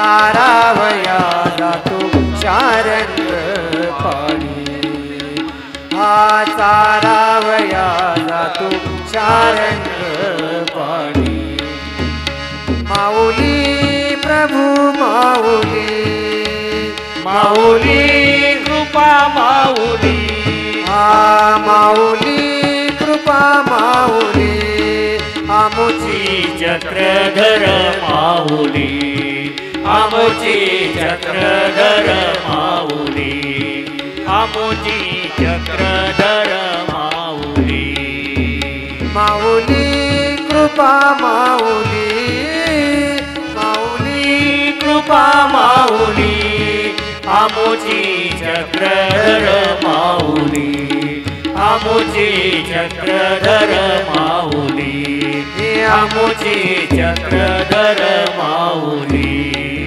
सारावया जातो शारंग पाणी. हा सारावया जातो शारंग पाणी. माऊली प्रभू माऊली, माऊली कृपा माऊली. हा माऊली कृपा माऊली. आमुची चक्रधर माऊली, आमुची चक्रधर माऊली, आमुची चक्रधर माऊली. माऊली कृपा माऊली, माऊली कृपा माऊली. आमुची चक्रधर माऊली, आमुची चक्रधर माऊली, आमुची चक्रधर माऊली.